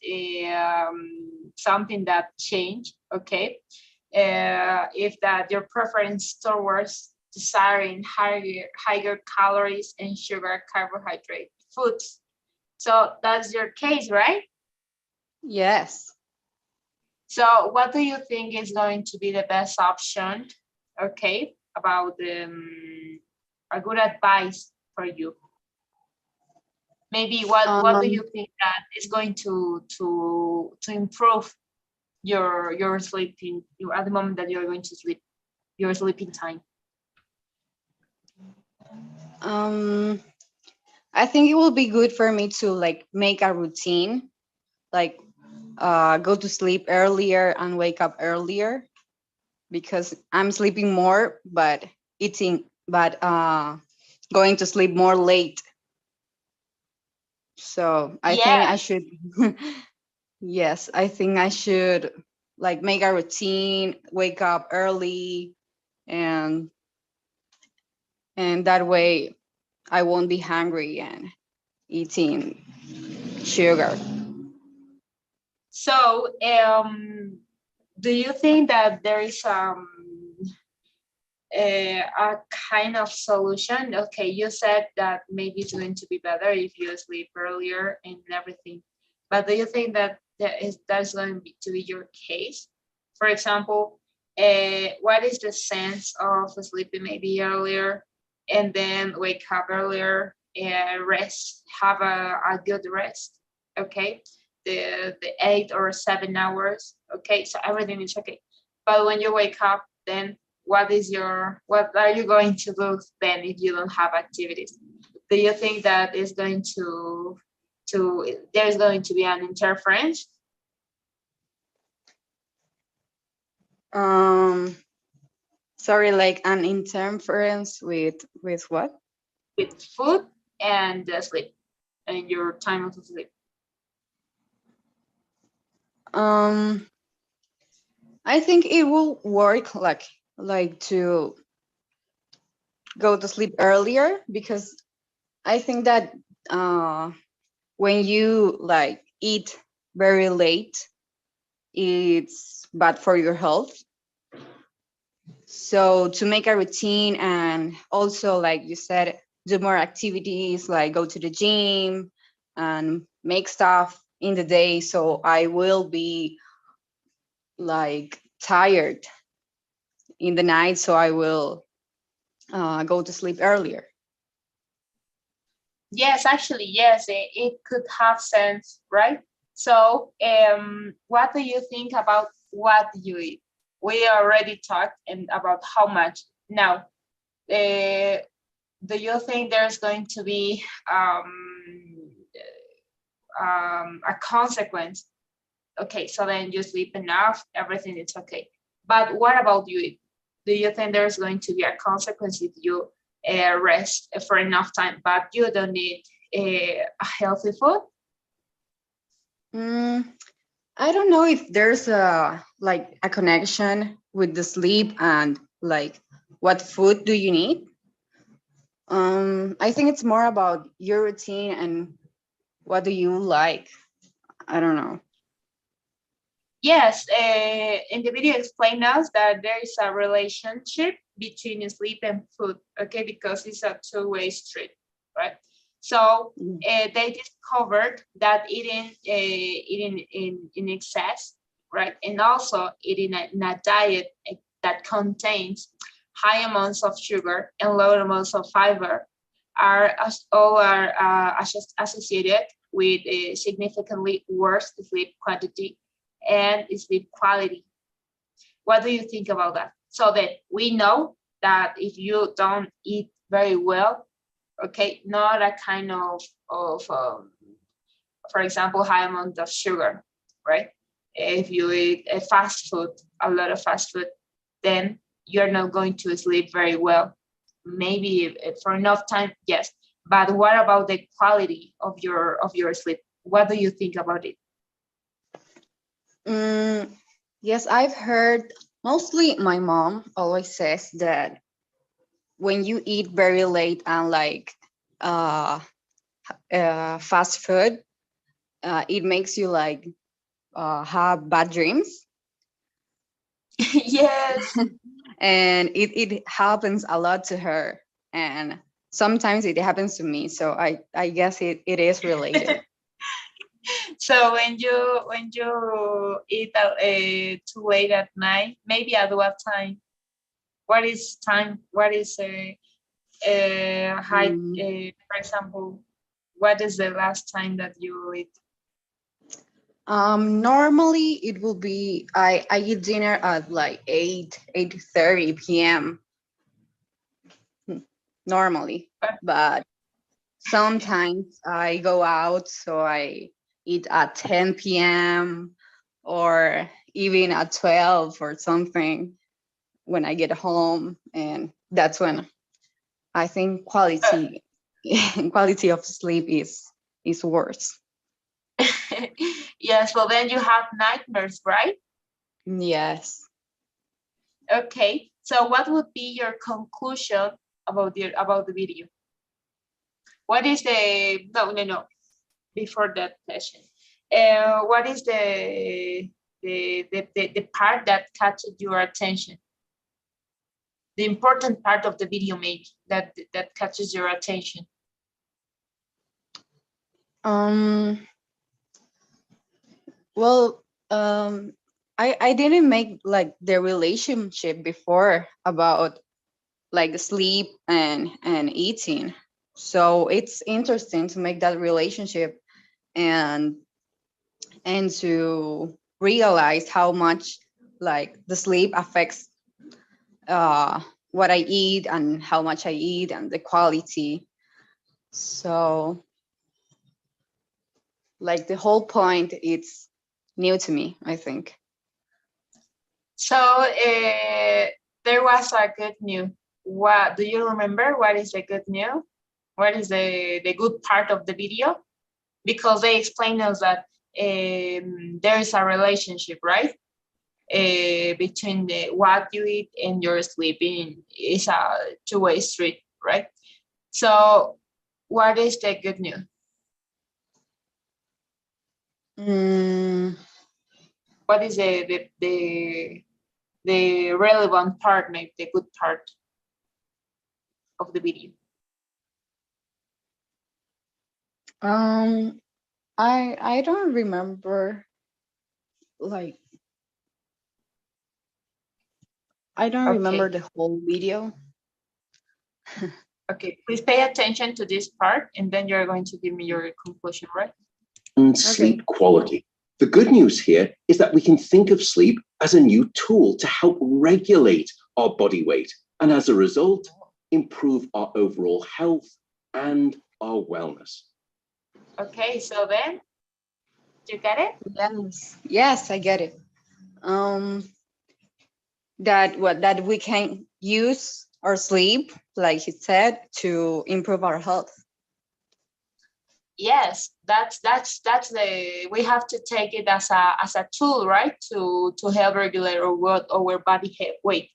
something that changed, okay? If that your preference towards desiring higher calories and sugar carbohydrate foods. So that's your case, right? Yes. So what do you think is going to be the best option, okay, about a good advice for you? Maybe what do you think that is going to improve your sleeping at the moment that you're going to sleep, your sleeping time? I think it will be good for me to like make a routine, like go to sleep earlier and wake up earlier, because I'm sleeping more but going to sleep more late. So I think I should yes, I think I should like make a routine, wake up early, and that way I won't be hungry and eating sugar. So do you think that there is a kind of solution. Okay, you said that maybe it's going to be better if you sleep earlier and everything, but do you think that that's going to be your case? For example, what is the sense of sleeping maybe earlier and then wake up earlier, rest, have a good rest, okay? The 8 or 7 hours, okay? So everything is okay. But when you wake up, then what are you going to do then if you don't have activities? Do you think that is going to there's going to be an interference? Sorry, like an interference with what? With food and sleep and your time of sleep. I think it will work like to go to sleep earlier, because I think that when you like eat very late, it's bad for your health. So to make a routine, and also like you said, do more activities like go to the gym and make stuff in the day, so I will be like tired in the night, so I will go to sleep earlier. Yes, actually, yes, it could have sense, right? So, what do you think about what you eat? We already talked about how much. Now, do you think there's going to be a consequence? Okay, so then you sleep enough, everything is okay. But what about you? Do you think there's going to be a consequence if you rest for enough time, but you don't need a healthy food? I don't know if there's a like a connection with the sleep and like what food do you need. I think it's more about your routine and what do you like. I don't know. Yes, in the video explain us that there is a relationship between sleep and food, okay, because it's a two-way street, right? So they discovered that eating in excess, right, and also eating in a diet that contains high amounts of sugar and low amounts of fiber are associated with a significantly worse sleep quantity and sleep quality. What do you think about that? So that we know that if you don't eat very well, okay, not a kind of for example, high amount of sugar, right? If you eat a fast food, a lot of fast food, then you're not going to sleep very well. Maybe for enough time, yes. But what about the quality of your sleep? What do you think about it? Yes, I've heard, mostly my mom always says that when you eat very late and like fast food, it makes you like have bad dreams. Yes. And it happens a lot to her, and sometimes it happens to me, so I guess it is related. So when you eat too late at night, maybe at what time? What is time? What is a high? For example, what is the last time that you eat? Normally it will be I eat dinner at like 8:30 p.m. normally, but sometimes I go out, so I eat at 10 p.m. or even at 12 or something when I get home, and that's when I think quality quality of sleep is worse. Yes. Well, then you have nightmares, right? Yes. Okay. So what would be your conclusion about the video? What is the no before that question? What is the part that catches your attention? the important part of the video maybe that catches your attention? Well, I didn't make like the relationship before about like sleep and eating. So it's interesting to make that relationship and to realize how much like the sleep affects what I eat and how much I eat and the quality. So like the whole point, it's new to me, I think. So there was a good news. What do you remember? What is the good news? What is the good part of the video? Because they explain us that there is a relationship, right? Between what you eat and your sleeping is a two-way street, right? So what is the good news? What is the relevant part, maybe the good part of the video? I don't remember, like I don't remember Okay. the whole video. Okay, please pay attention to this part and then you're going to give me your conclusion, right? And sleep quality. The good news here is that we can think of sleep as a new tool to help regulate our body weight and as a result, improve our overall health and our wellness. Okay, so then, you get it? Yes, I get it. That we can use our sleep, like he said, to improve our health. Yes, that's the, we have to take it as a tool, right? To help regulate our body weight.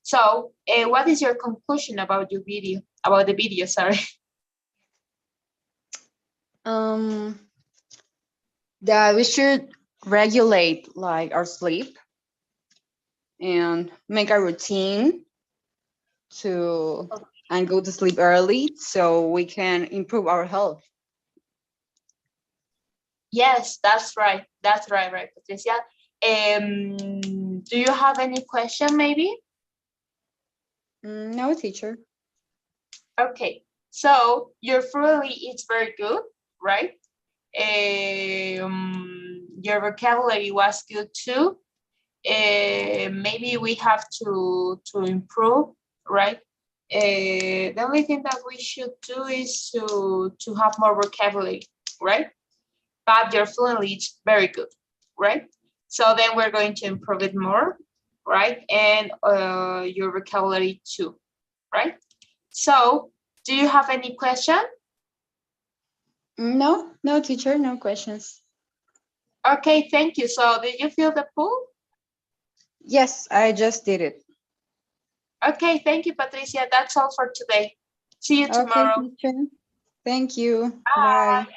So what is your conclusion about your video, about the video, sorry? That we should regulate like our sleep and make a routine to and go to sleep early so we can improve our health. Yes, that's right. That's right, Patricia. Do you have any question maybe? No, teacher. Okay, so your fluently is very good, right? Your vocabulary was good too. Maybe we have to improve, right? The only thing that we should do is to have more vocabulary, right? But your fluently is very good, right? So then we're going to improve it more, right? And your vocabulary too, right? So do you have any question? No, teacher, no questions. Okay, thank you. So did you fill the pool? Yes, I just did it. Okay, thank you, Patricia. That's all for today. See you tomorrow. Okay, teacher. Thank you. Bye. Bye.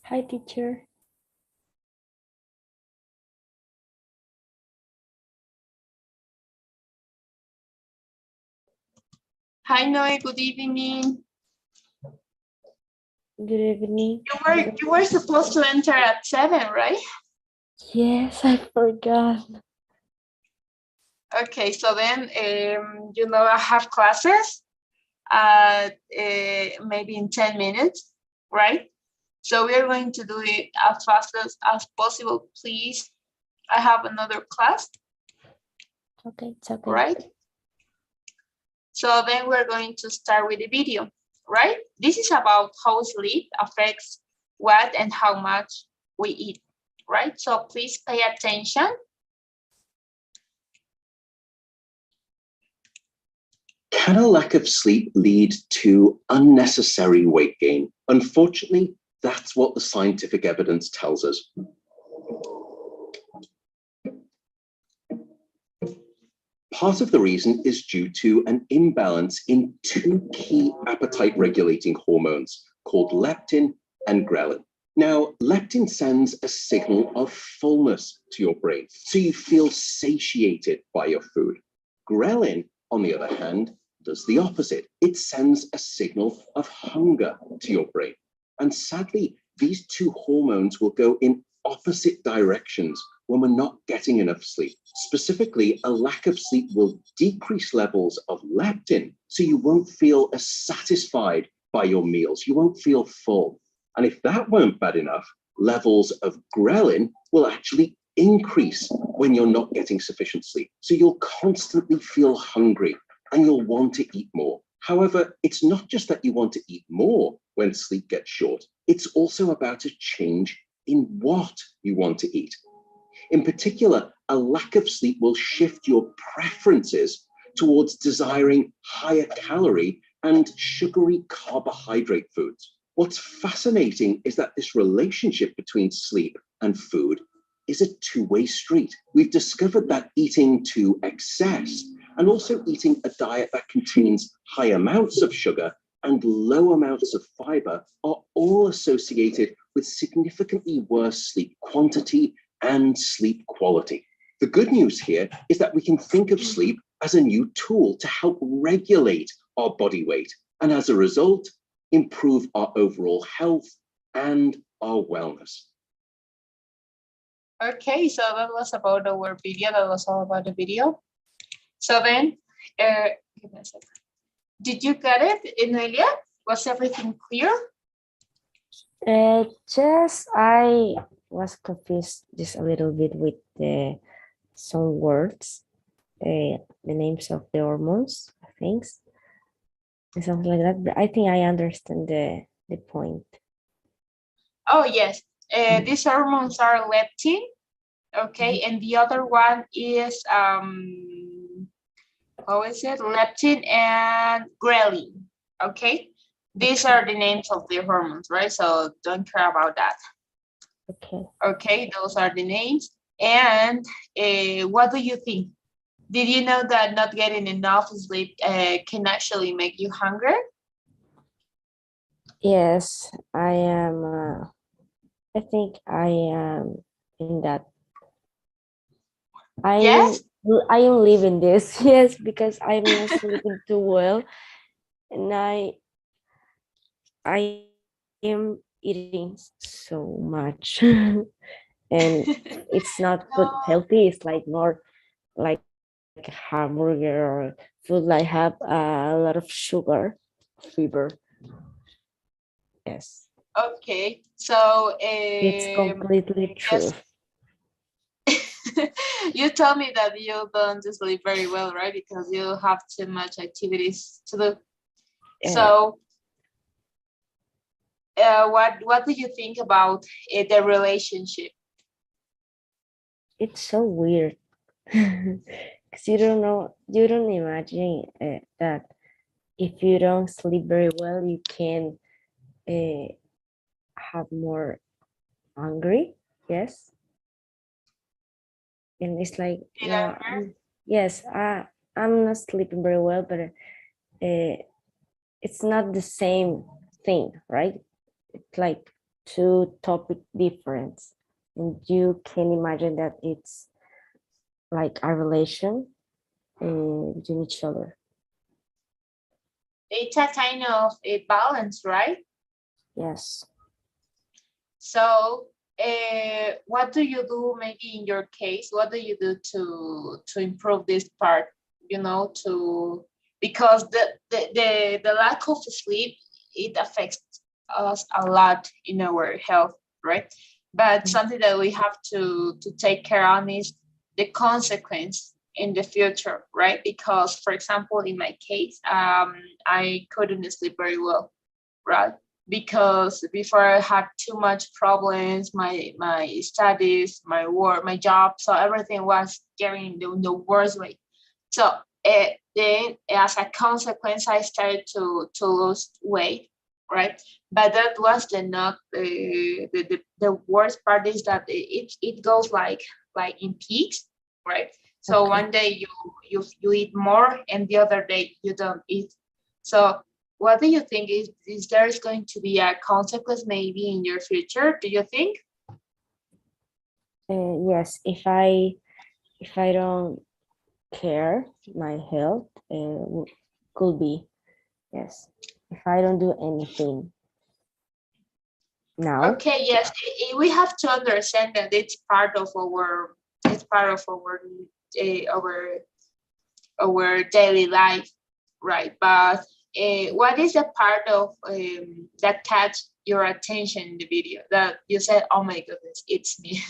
Hi, teacher. Hi, Noe. Good evening. Good evening. You were supposed to enter at 7, right? Yes, I forgot. Okay, so then, I have classes maybe in 10 minutes, right? So we are going to do it as fast as possible, please. I have another class, Okay, it's okay. right? So then we're going to start with the video, right? This is about how sleep affects what and how much we eat, right? So please pay attention. Can a lack of sleep lead to unnecessary weight gain? Unfortunately, that's what the scientific evidence tells us. Part of the reason is due to an imbalance in two key appetite regulating hormones called leptin and ghrelin. Now, leptin sends a signal of fullness to your brain, so you feel satiated by your food. Ghrelin, on the other hand, does the opposite. It sends a signal of hunger to your brain. And sadly, these two hormones will go in opposite directions when we're not getting enough sleep. Specifically, a lack of sleep will decrease levels of leptin, so you won't feel as satisfied by your meals. You won't feel full. And if that weren't bad enough, levels of ghrelin will actually increase when you're not getting sufficient sleep. So you'll constantly feel hungry and you'll want to eat more. However, it's not just that you want to eat more when sleep gets short. It's also about a change in what you want to eat. In particular, a lack of sleep will shift your preferences towards desiring higher calorie and sugary carbohydrate foods. What's fascinating is that this relationship between sleep and food is a two-way street. We've discovered that eating to excess and also eating a diet that contains high amounts of sugar and low amounts of fiber are all associated with significantly worse sleep quantity and sleep quality. The good news here is that we can think of sleep as a new tool to help regulate our body weight, and as a result, improve our overall health and our wellness. Okay, so that was about our video. That was all about the video. So then, give me a second. Did you get it, Emilia? Was everything clear? Just I was confused just a little bit with some words, the names of the hormones, things, and something like that. But I think I understand the point. Oh, yes. These hormones are leptin, okay, and the other one is, how is it? Leptin and ghrelin, okay? These are the names of the hormones, right? So don't care about that. Okay. Okay, those are the names. And what do you think? Did you know that not getting enough sleep can actually make you hungry? Yes, I am. I think I am in that. Yes? I am living this, yes, because I'm not sleeping too well, and I am eating so much, and it's not good healthy. It's like more like a hamburger or food that have a lot of sugar, fiber. Yes, Okay, so it's completely true. you tell me that you don't sleep very well, right? Because you have too much activities to do. So what do you think about the relationship? It's so weird because you don't imagine that if you don't sleep very well, you can have more hungry. Yes, and it's like yes, I'm not sleeping very well, but it's not the same thing, right? It's like two topic difference, and you can imagine that it's like a relation between each other. It's a kind of a balance, right? Yes. So what do you do maybe in your case? What do you do to improve this part? You know, because the lack of sleep, it affects us a lot in our health, right? But something that we have to take care on is the consequence in the future, right? Because, for example, in my case, I couldn't sleep very well, right? Because before I had too much problems, my studies, my work, my job, so everything was getting the worst way. So then, as a consequence, I started to lose weight, right? But that was the not the worst part is that it goes like in peaks, right? So Okay. one day you eat more, and the other day you don't eat. So what do you think is there's going to be a consequence maybe in your future? Do you think? Yes, if I don't care my health, could be, yes. If I don't do anything now, Okay, yes, we have to understand that it's part of our our our daily life, right? But what is the part of that catch your attention in the video that you said, "Oh my goodness, it's me,"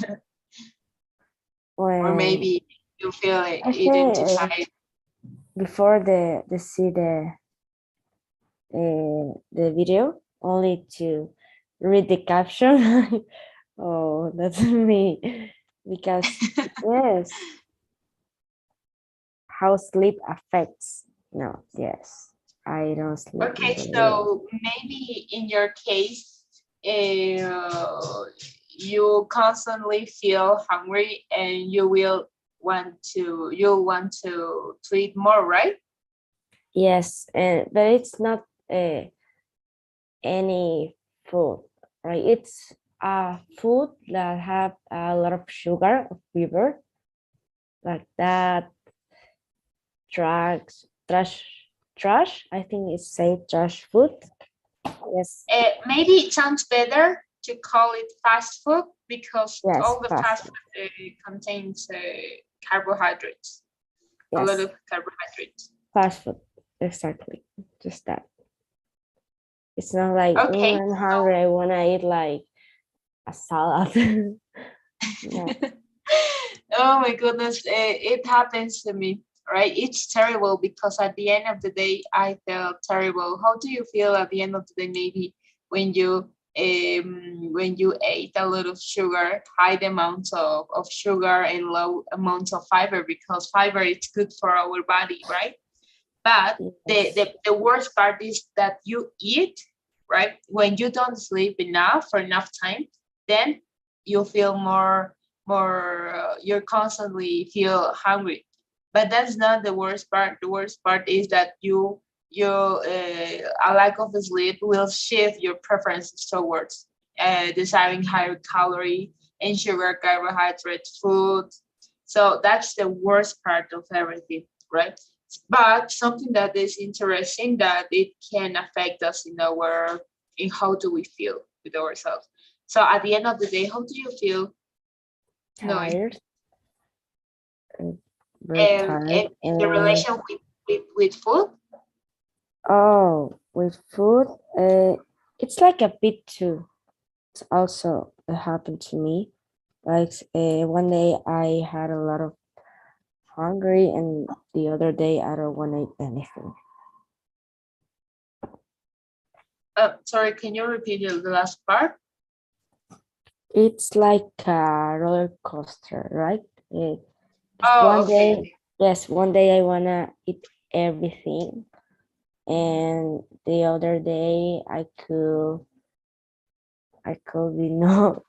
or when maybe you feel I think identified? before the see the video, only to read the caption. Oh, that's me. Because yes, how sleep affects. No, yes, I don't sleep Okay, very well. so maybe in your case, you constantly feel hungry and you want to eat more, right? Yes, but it's not any food, right? It's a food that have a lot of sugar, of fiber, like that. Trash. I think it's say trash food. Yes, Maybe it sounds better to call it fast food because yes, all the fast fast food. food contains carbohydrates, a lot Yes, of carbohydrates. fast food. Exactly, just that. It's not like Okay, I'm hungry. I wanna eat like a salad. No. oh my goodness, it happens to me, right? It's terrible because at the end of the day, I felt terrible. How do you feel at the end of the day, maybe when you ate a lot of sugar, high amounts of sugar and low amounts of fiber, because fiber is good for our body, right? But Yes. the worst part is that you eat, right? When you don't sleep enough for enough time, then you feel you constantly feel hungry. But that's not the worst part. The worst part is that a lack of sleep will shift your preferences towards desiring higher calorie and sugar carbohydrate food. So that's the worst part of everything, right? But something that is interesting that it can affect us in how do we feel with ourselves. So at the end of the day, how do you feel knowing Tired. Very tired. and the relation with food? Oh, with food, it's like a bit too. It's also happened to me. Like one day I had a lot of hungry, and the other day I don't want to eat anything. Sorry, can you repeat the last part? It's like a roller coaster, right? Oh, One okay. day, yes, one day I wanna eat everything, and the other day I could be no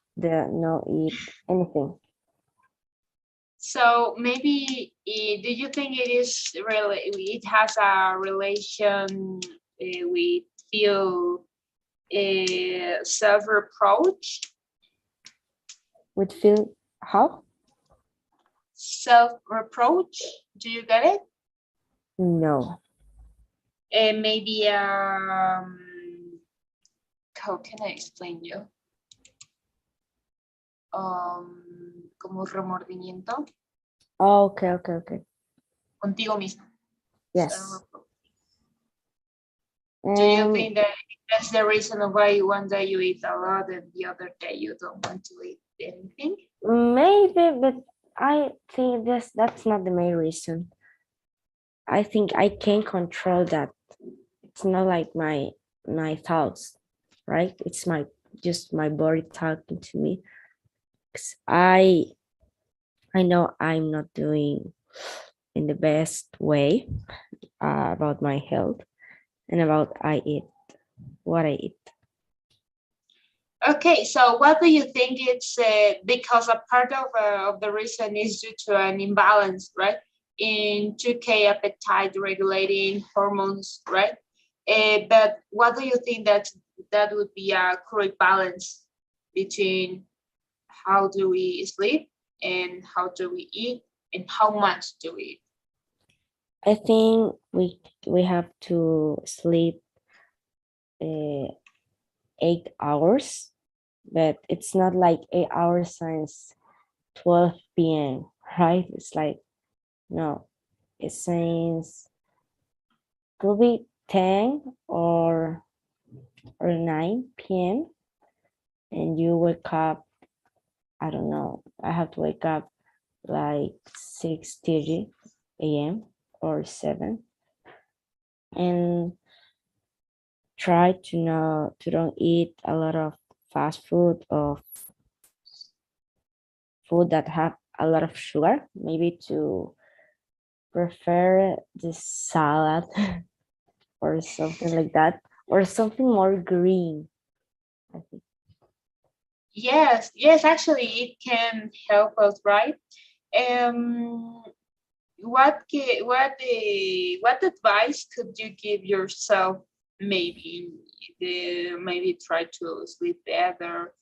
eat anything. So maybe do you think it has a relation with feel self-reproach. Would feel how? Self-reproach. Do you get it? No. Maybe how can I explain you? Como remordimiento Oh, okay. contigo mismo. Yes. Self-reproach. Do you Um, think that that's the reason why one day you eat a lot and the other day you don't want to eat anything? maybe, but I think that's not the main reason. I think I can control that. It's not like my thoughts, right? It's just my body talking to me. 'Cause I know I'm not doing in the best way about my health and about what I eat. Okay, so what do you think it's because a part of the reason is due to an imbalance, right? In 2K appetite regulating hormones, right? But what do you think that would be a correct balance between how do we sleep and how do we eat and how much do we eat? I think we have to sleep 8 hours, but it's not like 8 hours since 12 p.m., right? It's like, no, it since could be 10 or 9 p.m. and you wake up, I don't know, I have to wake up like 6:30 a.m. or 7 and try to don't eat a lot of fast food or food that have a lot of sugar, maybe to prefer the salad or something like that, or something more green, I think. Yes, actually it can help us, right? What advice could you give yourself? Maybe try to sleep better.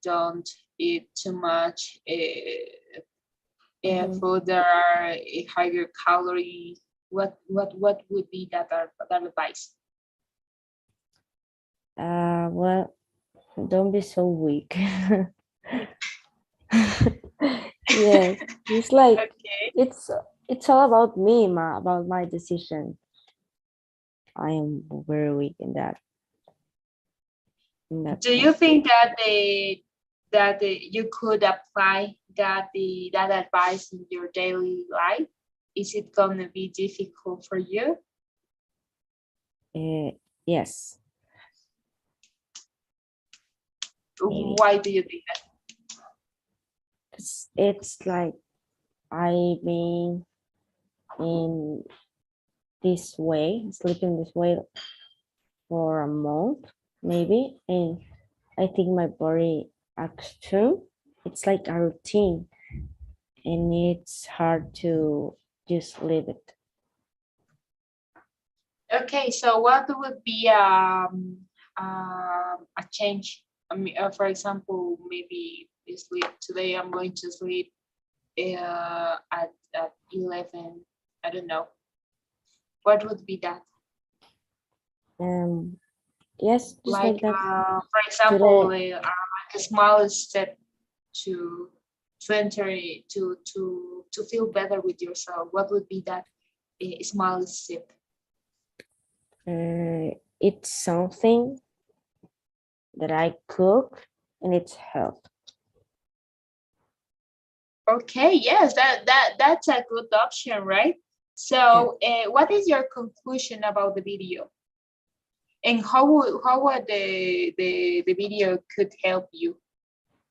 Don't eat too much food that are a higher calorie. What would be that advice? Well, don't be so weak. Yes, it's like Okay. it's all about me, about my decision. I am very weak in that. Do you think that you could apply that advice in your daily life? Is it gonna be difficult for you? Yes. Maybe. Why do you think that? It's like I've been in this way, sleeping this way for a month, maybe, and I think my body acts too. It's like a routine, and it's hard to just leave it. Okay, so what would be a change? I mean, for example, maybe sleep today. I'm going to sleep at 11. I don't know. What would be that? Yes, just like that. For example, like a small step to enter to feel better with yourself. What would be that a small step? It's something that I cook and it's health. Okay, yes, that's a good option, right? So, what is your conclusion about the video? And how would the video could help you?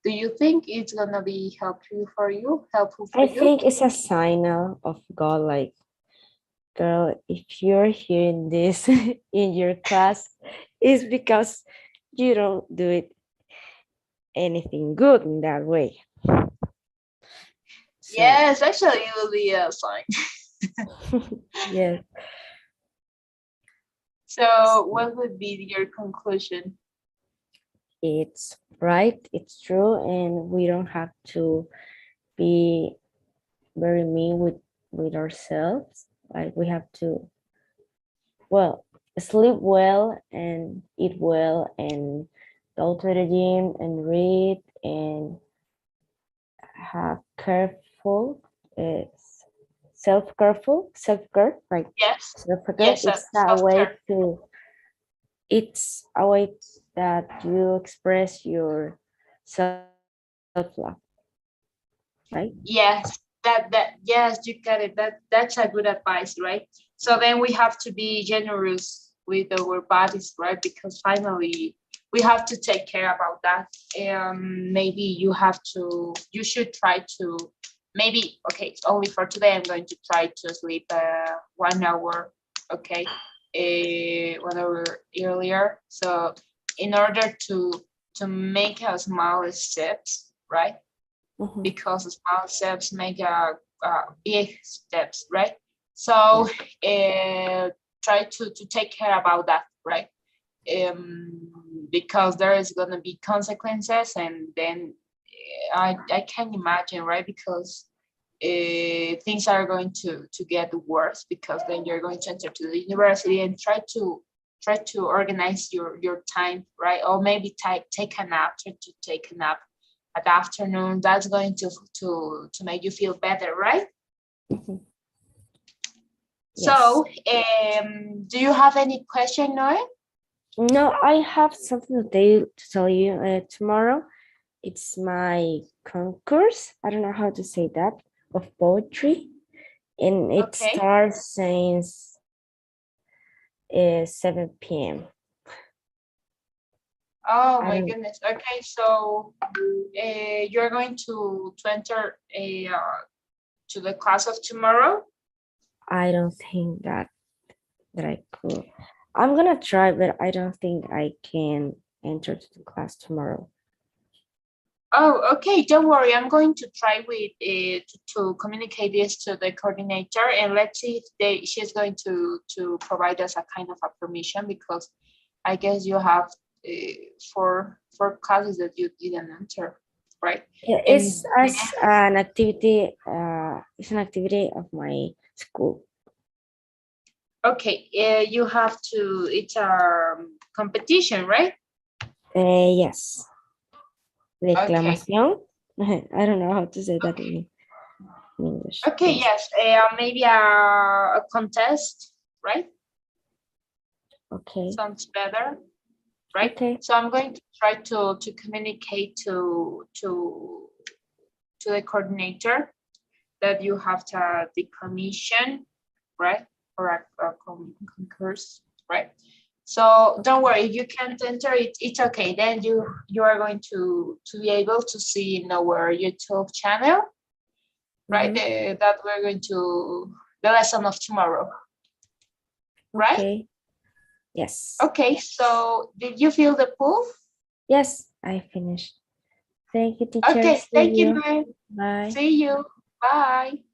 Do you think it's gonna be helpful for you? I think it's a signal of God, like, girl, if you're hearing this in your class, it's because you don't do it anything good in that way. So, yes, actually, it will be a sign. yes. So what would be your conclusion? It's right, it's true, and we don't have to be very mean with ourselves. Like we have to, well, sleep well and eat well and go to the gym and read and have careful, self-care, right? Yes. Self-care, Yes, it's a way self-care. to, it's a way that you express your self-love, right? Yes, yes, you got it. That's a good advice, right? So then we have to be generous with our bodies, right? Because finally we have to take care about that. Maybe you should try to, maybe, okay, only for today, I'm going to try to sleep 1 hour, okay, 1 hour earlier. So in order to make a small steps, right? Mhm. Because small steps make big steps, right? So try to take care about that, right? Because there is going to be consequences, and then I can imagine, right? Because things are going to get worse, because then you're going to enter to the university and try to organize your time, right? Or maybe take a nap, try to take a nap at the afternoon. That's going to make you feel better, right? Mhm. So do you have any question, Noe? No, I have something to tell you. Tomorrow, it's my concourse. I don't know how to say that, of poetry, and it Okay. starts since 7 p.m. Oh I my don't, goodness. Okay, so you're going to enter to the class of tomorrow? I don't think that I could. I'm gonna try, but I don't think I can enter to the class tomorrow. Oh, okay. Don't worry. I'm going to try with to communicate this to the coordinator, and let's see if she's going to provide us a kind of a permission, because I guess you have four classes that you didn't enter, right? Yeah, And it's as an activity. It's an activity of my school. okay, you have to. It's a competition, right? Yes. Okay. Declamación. I don't know how to say that in English. Okay. Yes. Yes. Maybe a contest, right? Okay. Sounds better, right? Okay. So I'm going to try to communicate to the coordinator that you have the commission, right? Or a concurse, right? So don't worry, if you can't enter it, it's okay. Then you are going to be able to see in our YouTube channel, right? Mhm. That we're going to the lesson of tomorrow, right? Okay. Yes. Okay, so did you feel the proof? Yes, I finished. Thank you, teacher. Okay, See thank you, you. Noel. Bye. See you. Bye.